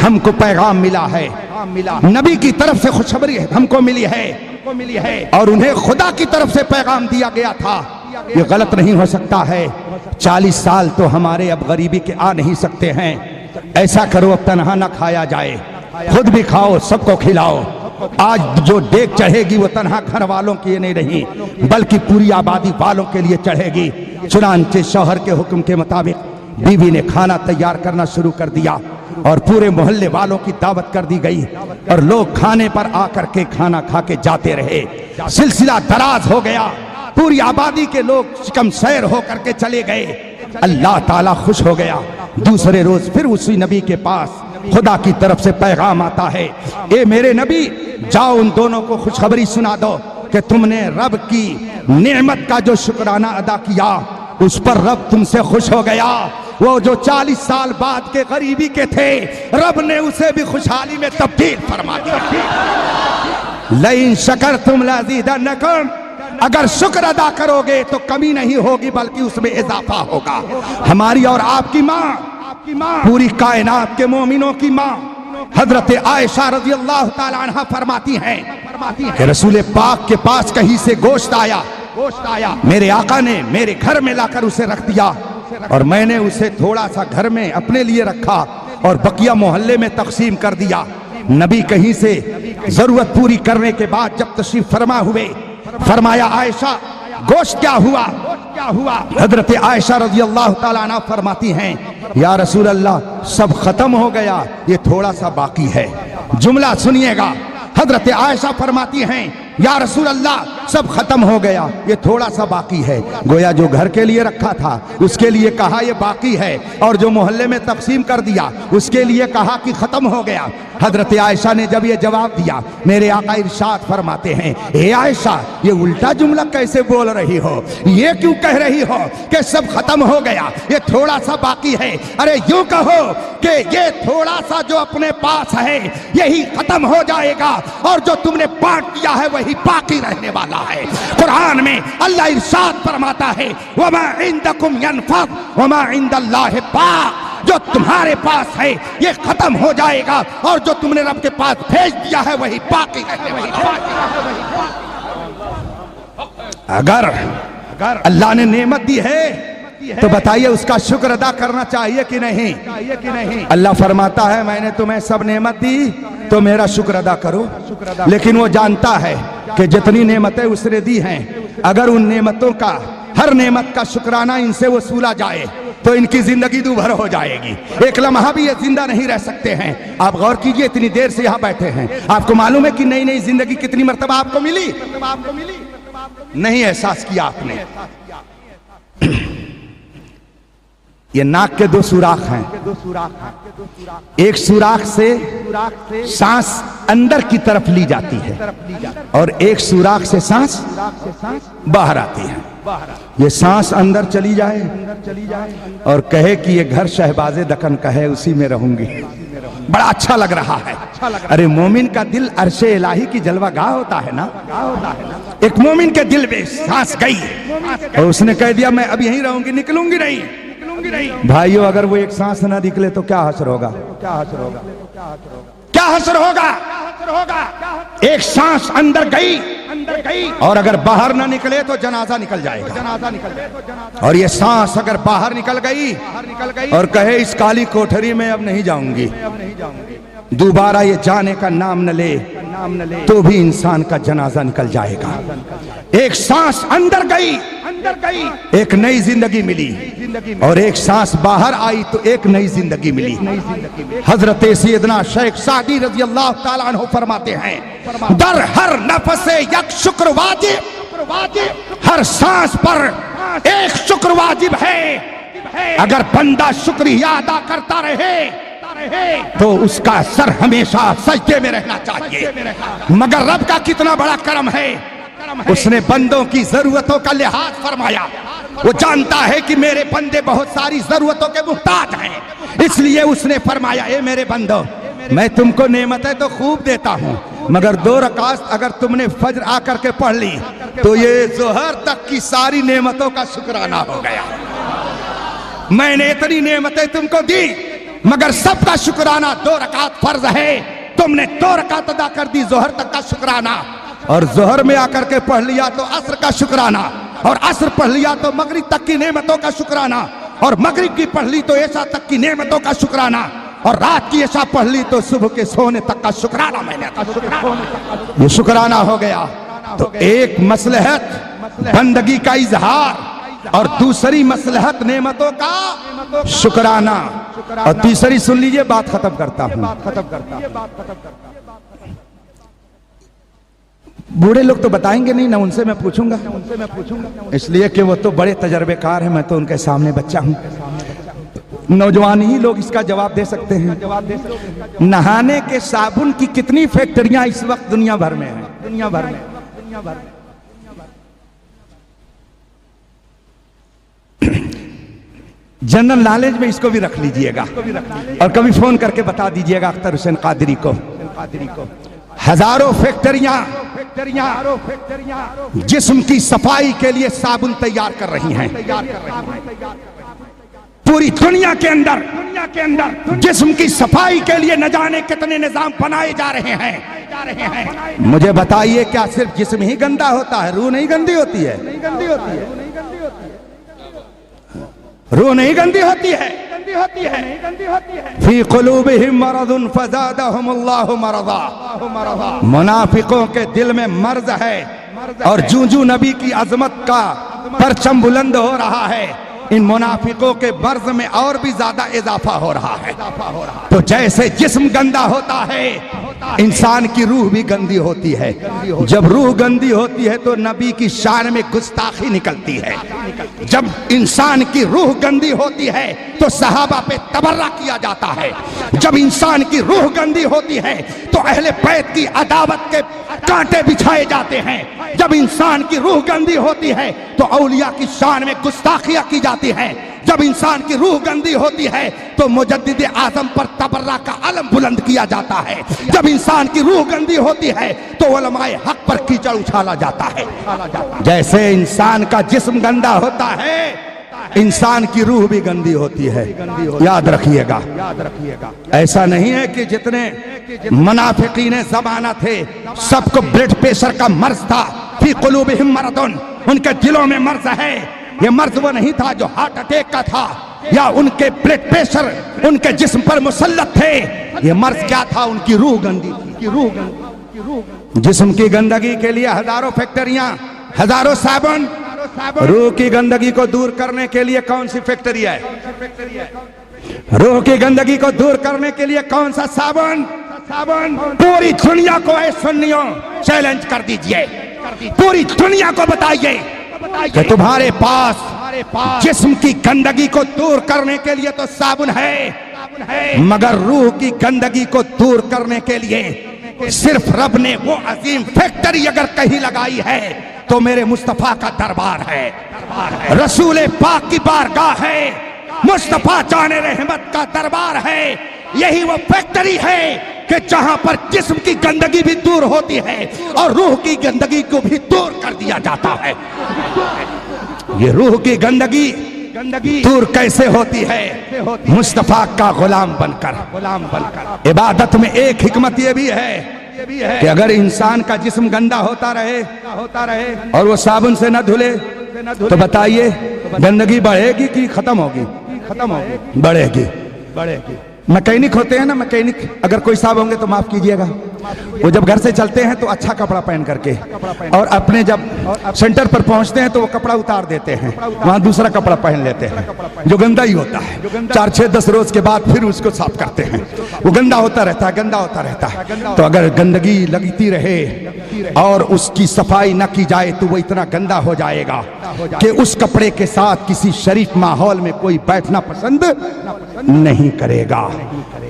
ہم کو پیغام ملا ہے، نبی کی طرف سے خوشخبری ہم کو ملی ہے اور انہیں خدا کی طرف سے پیغام دیا گیا تھا، یہ غلط نہیں ہو سکتا ہے۔ 40 سال تو ہمارے اب غریبی کے آ نہیں سکتے ہیں، ایسا کرو اب تنہا نہ کھایا جائے، خود بھی کھاؤ سب کو کھلاؤ۔ آج جو دیگ چڑھے گی وہ تنہا گھر والوں کے نہیں رہی بلکہ پوری آبادی والوں کے لیے چڑھے گی۔ چنانچہ شوہر کے حکم کے مطابق بیوی نے کھانا تیار کرنا شروع کر دیا اور پورے محلے والوں کی دعوت کر دی گئی اور لوگ کھانے پر آ کر کے کھانا کھا کے جاتے رہے۔ سلسلہ دراز ہو گیا، پوری آبادی کے لوگ شکم سیر ہو کر کے چلے گئے۔ اللہ تعالیٰ خوش ہو گیا۔ دوسرے روز پھر اسی نبی کے پاس خدا کی طرف سے پیغام آتا ہے، اے میرے نبی جاؤ ان دونوں کو خوشخبری سنا دو کہ تم نے رب کی نعمت کا جو شکرانہ ادا کیا اس پر رب تم سے خوش ہو گیا۔ وہ جو 40 سال بعد کے غریبی کے تھے رب نے اسے بھی خوشحالی میں تبدیل فرما دیا۔ لئن شکرتم لازیدنکم، اگر شکر ادا کرو گے تو کمی نہیں ہوگی بلکہ اس میں اضافہ ہوگا۔ ہماری اور آپ کی ماں، پوری کائنات کے مومنوں کی ماں حضرت عائشہ رضی اللہ تعالی عنہ فرماتی ہیں کہ رسول پاک کے پاس کہیں سے گوشت آیا، میرے آقا نے میرے گھر میں لا کر اسے رکھ دیا اور میں نے اسے تھوڑا سا گھر میں اپنے لیے رکھا اور بقیہ محلے میں تقسیم کر دیا۔ نبی کہیں سے ضرورت پوری کرنے کے بعد جب تشریف فرما ہوئے فرمایا عائشہ گوشت کیا ہوا؟ حضرت عائشہ رضی اللہ تعالیٰ عنہ فرماتی ہیں یا رسول اللہ سب ختم ہو گیا، یہ تھوڑا سا باقی ہے۔ جملہ سنیے گا، حضرت عائشہ فرماتی ہیں یا رسول اللہ سب ختم ہو گیا، یہ تھوڑا سا باقی ہے۔ گویا جو گھر کے لیے رکھا تھا اس کے لیے کہا یہ باقی ہے اور جو محلے میں تقسیم کر دیا اس کے لیے کہا کہ ختم ہو گیا۔ حضرت عائشہ نے جب یہ جواب دیا میرے آقا ارشاد فرماتے ہیں اے عائشہ یہ الٹا جملہ کیسے بول رہی ہو، یہ کیوں کہہ رہی ہو کہ سب ختم ہو گیا یہ تھوڑا سا باقی ہے؟ ارے یوں کہو کہ یہ تھوڑا سا جو اپنے پاس ہے یہی ختم ہو جائے گا اور جو تم نے بانٹ دیا ہے وہی باقی رہنے والا ہے۔ قرآن میں اللہ ارشاد فرماتا ہے وما عندکم ینفد وما عند اللہ باق، جو تمہارے پاس ہے یہ ختم ہو جائے گا اور جو تم نے رب کے پاس بھیج دیا ہے وہی باقی رہنے والا ہے۔ اگر اللہ نے نعمت دی ہے تو بتائیے اس کا شکر ادا کرنا چاہیے کہ نہیں؟ اللہ فرماتا ہے میں نے تمہیں سب نعمت دی تو میرا شکر ادا کرو، لیکن وہ جانتا ہے کہ جتنی نعمتیں اس نے دی ہیں اگر ان نعمتوں کا ہر نعمت کا شکرانہ ان سے وصولا جائے تو ان کی زندگی دوبھر ہو جائے گی، ایک لمحہ بھی یہ زندہ نہیں رہ سکتے ہیں۔ آپ غور کیجئے اتنی دیر سے یہاں بیٹھے ہیں، آپ کو معلوم ہے کہ نئی نئی زندگی کتنی مرتبہ آپ کو ملی؟ نہیں احساس کیا آپ نے؟ یہ ناک کے دو سوراخ ہیں، ایک سوراخ سے سانس اندر کی طرف لی جاتی ہے اور ایک سوراخ سے سانس باہر آتی ہے۔ یہ سانس اندر چلی جائے اور کہے کہ یہ گھر شہباز دکن کا ہے اسی میں رہوں گی، بڑا اچھا لگ رہا ہے۔ ارے مومن کا دل عرش الہی کی جلوہ گاہ ہوتا ہے نا، ایک مومن کے دل میں سانس گئی اور اس نے کہہ دیا میں اب یہیں رہوں گی، نکلوں گی نہیں۔ بھائیو اگر وہ ایک سانس نہ نکلے تو کیا حشر ہوگا؟ کیا حشر ہوگا؟ ایک سانس اندر گئی اور اگر باہر نہ نکلے تو جنازہ نکل جائے گا. اور یہ سانس اگر باہر نکل گئی اور کہے اس کالی کوٹھری میں اب نہیں جاؤں گی, دوبارہ یہ جانے کا نام نہ لے, تو بھی انسان کا جنازہ نکل جائے گا. ایک سانس اندر گئی, ایک نئی زندگی ملی, اور ایک سانس باہر آئی تو ایک نئی زندگی ملی. حضرت سیدنا شیخ سعدی رضی اللہ تعالیٰ عنہ فرماتے ہیں, در ہر نفس یک شکر واجب, ہر سانس پر ایک شکر واجب ہے. اگر بندہ شکریہ ادا کرتا رہے تو اس کا سر ہمیشہ سجدے میں رہنا چاہیے. مگر رب کا کتنا بڑا کرم ہے, اس نے بندوں کی ضرورتوں کا لحاظ فرمایا. وہ جانتا ہے کہ میرے بندے بہت ساری ضرورتوں کے محتاج ہیں, اس لیے اس نے فرمایا, اے میرے بندو, میں تم کو نعمتیں تو خوب دیتا ہوں, مگر 2 رکعت اگر تم نے فجر آ کر کے پڑھ لی تو یہ ظہر تک کی ساری نعمتوں کا شکرانہ ہو گیا. میں نے اتنی نعمتیں تم کو دی, مگر سب کا شکرانہ 2 رکعت فرض ہے, تم نے 2 رکعت ادا کر دی ظہر تک کا شکرانہ, اور ظہر میں آ کر کے پڑھ لیا تو عصر کا شکرانہ, اور عصر پڑھ لیا تو مغرب تک کی نعمتوں کا شکرانہ, اور مغرب کی پڑھ لی تو عشاء تک کی نعمتوں کا شکرانہ, اور رات کی عشاء پڑھ لی تو صبح کے سونے تک کا شکرانہ. میں نے یہ شکرانہ ہو گیا. تو ایک مصلحت بندگی کا اظہار, اور دوسری مصلحت نعمتوں کا شکرانہ, اور تیسری سن لیجئے, بات ختم کرتا ہوں. بوڑھے لوگ تو بتائیں گے نہیں, نہ ان سے میں پوچھوں گا, اس لیے کہ وہ تو بڑے تجربے کار ہیں, میں تو ان کے سامنے بچہ ہوں. نوجوان ہی لوگ اس کا جواب دے سکتے ہیں. نہانے کے صابن کی کتنی فیکٹریاں اس وقت دنیا بھر میں ہیں, دنیا بھر میں. جنرل نالج میں اس کو بھی رکھ لیجئے گا, اور کبھی فون کر کے بتا دیجئے گا اختر حسین قادری کو. ہزاروں فیکٹریاں جسم کی صفائی کے لیے صابن تیار کر رہی ہیں. پوری دنیا کے اندر جسم کی صفائی کے لیے نہ جانے کتنے نظام بنائے جا رہے ہیں. مجھے بتائیے, کیا صرف جسم ہی گندا ہوتا ہے, روح نہیں گندی ہوتی ہے؟ روح نہیں گندی ہوتی ہے. فی قلوبہم مرض فزادہم اللہ مرضا, منافقوں کے دل میں مرض ہے, اور جو نبی کی عظمت کا پرچم بلند ہو رہا ہے, ان منافقوں کے مرض میں اور بھی زیادہ اضافہ ہو رہا ہے. تو جیسے جسم گندا ہوتا ہے, انسان کی روح بھی گندی ہوتی ہے. جب روح گندی ہوتی ہے تو نبی کی شان میں گستاخی نکلتی ہے. جب انسان کی روح گندی ہوتی ہے تو صحابہ پہ تبرہ کیا جاتا ہے. جب انسان کی روح گندی ہوتی ہے تو اہل بیت کی عداوت کے کانٹے بچھائے جاتے ہیں. جب انسان کی روح گندی ہوتی ہے تو اولیاء کی شان میں گستاخیاں کی جاتی ہیں. جب انسان کی روح گندی ہوتی ہے تو مجدد اعظم پر تبرہ کا علم بلند کیا جاتا ہے. جب انسان کی روح گندی ہوتی ہے تو علماء حق پر کیچڑ اچھالا جاتا ہے. جیسے انسان کا جسم گندا ہوتا ہے, انسان کی روح بھی گندی ہوتی ہے. یاد رکھیے گا, ایسا نہیں ہے کہ جتنے منافقین زمانہ تھے سب کو بلڈ پریشر کا مرض تھا. فی قلوبہم مرض, ان کے دلوں میں مرض ہے. یہ مرض وہ نہیں تھا جو ہارٹ اٹیک کا تھا, یا ان کے بلڈ پریشر ان کے جسم پر مسلط تھے. یہ مرض کیا تھا؟ ان کی روح گندی تھی. جسم کی گندگی کے لیے ہزاروں فیکٹریاں, ہزاروں صابن. روح کی گندگی کو دور کرنے کے لیے کون سی فیکٹری ہے؟ روح کی گندگی کو دور کرنے کے لیے کون سا صابن؟ پوری دنیا کو اے سنیوں چیلنج کر دیجئے, پوری دنیا کو بتائیے کہ تمہارے پاس جسم کی گندگی کو دور کرنے کے لیے تو صابن ہے, مگر روح کی گندگی کو دور کرنے کے لیے صرف رب نے وہ عظیم فیکٹری اگر کہیں لگائی ہے تو میرے مصطفیٰ کا دربار ہے, رسول پاک کی بارگاہ ہے, مصطفیٰ جان رحمت کا دربار ہے. یہی وہ فیکٹری ہے کہ جہاں پر جسم کی گندگی بھی دور ہوتی ہے اور روح کی گندگی کو بھی دور کر دیا جاتا ہے. یہ روح کی گندگی دور کیسے ہوتی ہے؟ مصطفیٰ کا غلام بن کر. عبادت میں ایک حکمت یہ بھی ہے کہ اگر انسان کا جسم گندا ہوتا رہے اور وہ صابن سے نہ دھلے تو بتائیے گندگی بڑھے گی کہ ختم ہوگی؟ بڑھے گی۔ مکینک ہوتے ہیں نا، مکینک، اگر کوئی صاحب ہوں گے تو معاف کیجئے گا، وہ جب گھر سے چلتے ہیں تو اچھا کپڑا پہن کر کے، اور اپنے جب سینٹر پر پہنچتے ہیں تو وہ کپڑا اتار دیتے ہیں، وہاں دوسرا کپڑا پہن لیتے ہیں جو گندا ہی ہوتا ہے، 4 6 10 روز کے بعد پھر اس کو صاف کرتے ہیں، وہ گندا ہوتا رہتا ہے، گندا ہوتا رہتا ہے۔ تو اگر گندگی لگتی رہے اور اس کی صفائی نہ کی جائے تو وہ اتنا گندا ہو جائے گا کہ اس کپڑے کے ساتھ کسی شریف ماحول میں کوئی بیٹھنا پسند نہیں کرے گا۔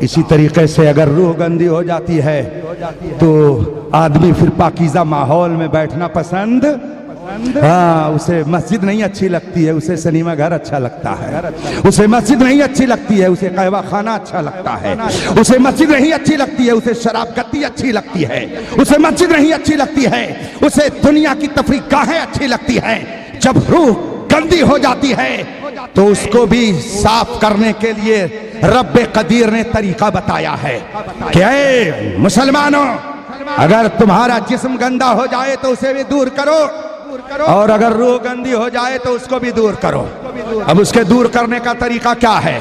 اسی طریقے سے اگر روح گندی ہو جاتی ہے تو آدمی پھر پاکیزہ ماحول میں بیٹھنا پسند، اسے مسجد نہیں اچھی لگتی ہے، اسے سنیما گھر اچھا لگتا ہے، اسے مسجد نہیں اچھی لگتی ہے، اسے قہوہ خانہ اچھا لگتا ہے، اسے مسجد نہیں اچھی لگتی ہے، اسے شراب گتی اچھی لگتی ہے، اسے مسجد نہیں اچھی لگتی ہے، اسے دنیا کی تفریح گاہیں اچھی لگتی ہے۔ جب روح گندی ہو جاتی ہے تو اس کو بھی صاف کرنے کے لیے رب قدیر نے طریقہ بتایا ہے کہ اے مسلمانوں، اگر تمہارا جسم گندا ہو جائے تو اسے بھی دور کرو، اور اگر روح گندی ہو جائے تو اس کو بھی دور کرو۔ اب اس کے دور کرنے کا طریقہ کیا ہے؟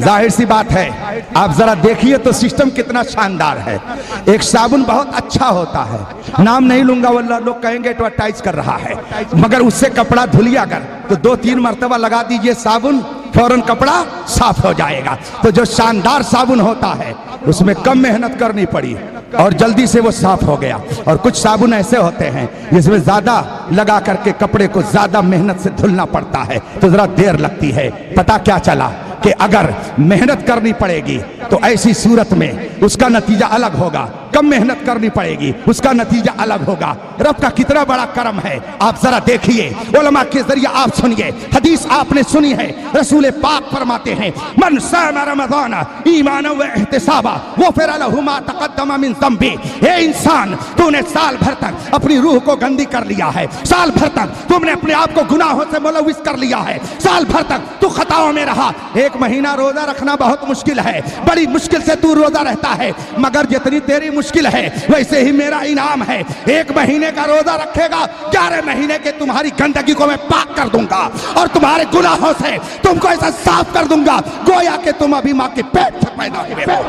ظاہر سی بات ہے، آپ ذرا دیکھیے تو سسٹم کتنا شاندار ہے۔ ایک صابن بہت اچھا ہوتا ہے، نام نہیں لوں گا واللہ لوگ کہیں گے ایڈورٹائز کر رہا ہے، مگر اس سے کپڑا دھلیے اگر تو 2 3 مرتبہ لگا دیجئے صابن، فوراً کپڑا صاف ہو جائے گا۔ تو جو شاندار صابن ہوتا ہے اس میں کم محنت کرنی پڑی اور جلدی سے وہ صاف ہو گیا، اور کچھ صابن ایسے ہوتے ہیں جس میں زیادہ لگا کر کے کپڑے کو زیادہ محنت سے دھلنا پڑتا ہے تو ذرا دیر لگتی ہے۔ پتہ کیا چلا کہ اگر محنت کرنی پڑے گی تو ایسی صورت میں اس کا نتیجہ الگ ہوگا، کم محنت کرنی پڑے گی اس کا نتیجہ الگ ہوگا۔ رب کا کتنا بڑا کرم ہے، آپ ذرا دیکھیے، علماء کے ذریعے آپ سنیے، حدیث آپ نے سنی ہے، رسول پاک فرماتے ہیں من صام رمضان ایمانا و احتسابا غفر له ما تقدم من ذنبه۔ اے انسان، تو نے سال بھر تک اپنی روح کو گندی کر لیا ہے، سال بھر تک تم نے اپنے آپ کو گناہوں سے ملوث کر لیا ہے، سال بھر تک تو خطاؤں میں رہا۔ 1 مہینہ روزہ رکھنا بہت مشکل ہے، بڑی مشکل سے تو روزہ رہتا ہے، مگر جتنی تیری مشکل ہے ویسے ہی میرا انعام ہے۔ 1 مہینے کا روزہ رکھے گا، 11 مہینے کے تمہاری گندگی کو میں پاک کر دوں گا اور تمہارے گناہوں سے تم کو ایسا صاف کر دوں گا گویا کہ تم ابھی ماں کے پیٹ سے پیدا ہوئے ہو۔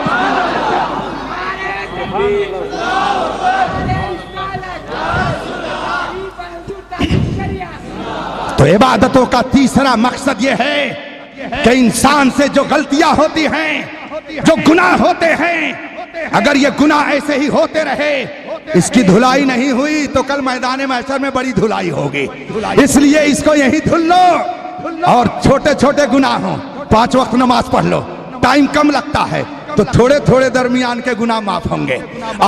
تو عبادتوں کا تیسرا مقصد یہ ہے کہ انسان سے جو غلطیاں ہوتی ہیں، جو گناہ ہوتے ہیں، اگر یہ گناہ ایسے ہی ہوتے رہے، اس کی دھلائی نہیں ہوئی تو کل میدان محشر میں بڑی دھلائی ہوگی۔ اس لیے اس کو یہی دھل لو، اور چھوٹے چھوٹے گناہوں 5 وقت نماز پڑھ لو، ٹائم کم لگتا ہے تو تھوڑے تھوڑے درمیان کے گناہ معاف ہوں گے،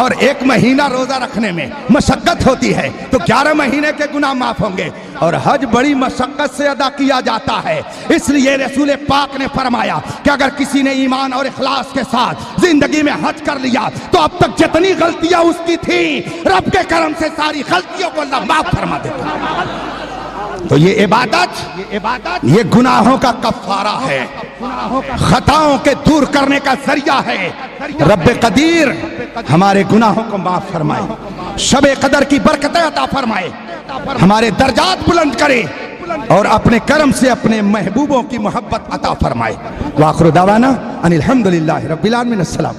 اور 1 مہینہ روزہ رکھنے میں مشقت ہوتی ہے تو 11 مہینے کے گناہ معاف ہوں گے، اور حج بڑی مشقت سے ادا کیا جاتا ہے۔ اس لیے رسول پاک نے فرمایا کہ اگر کسی نے ایمان اور اخلاص کے ساتھ زندگی میں حج کر لیا تو اب تک جتنی غلطیاں اس کی تھیں رب کے کرم سے ساری غلطیوں کو اللہ معاف فرما دیتا ہے۔ تو یہ عبادت یہ گناہوں کا کفارہ ہے، خطاؤں کے دور کرنے کا ذریعہ ہے۔ رب قدیر ہمارے گناہوں کو معاف فرمائے، شب قدر کی برکتیں عطا فرمائے، ہمارے درجات بلند کرے، اور اپنے کرم سے اپنے محبوبوں کی محبت عطا فرمائے۔ وآخر دعوانا ان الحمدللہ رب العالمین۔ السلام۔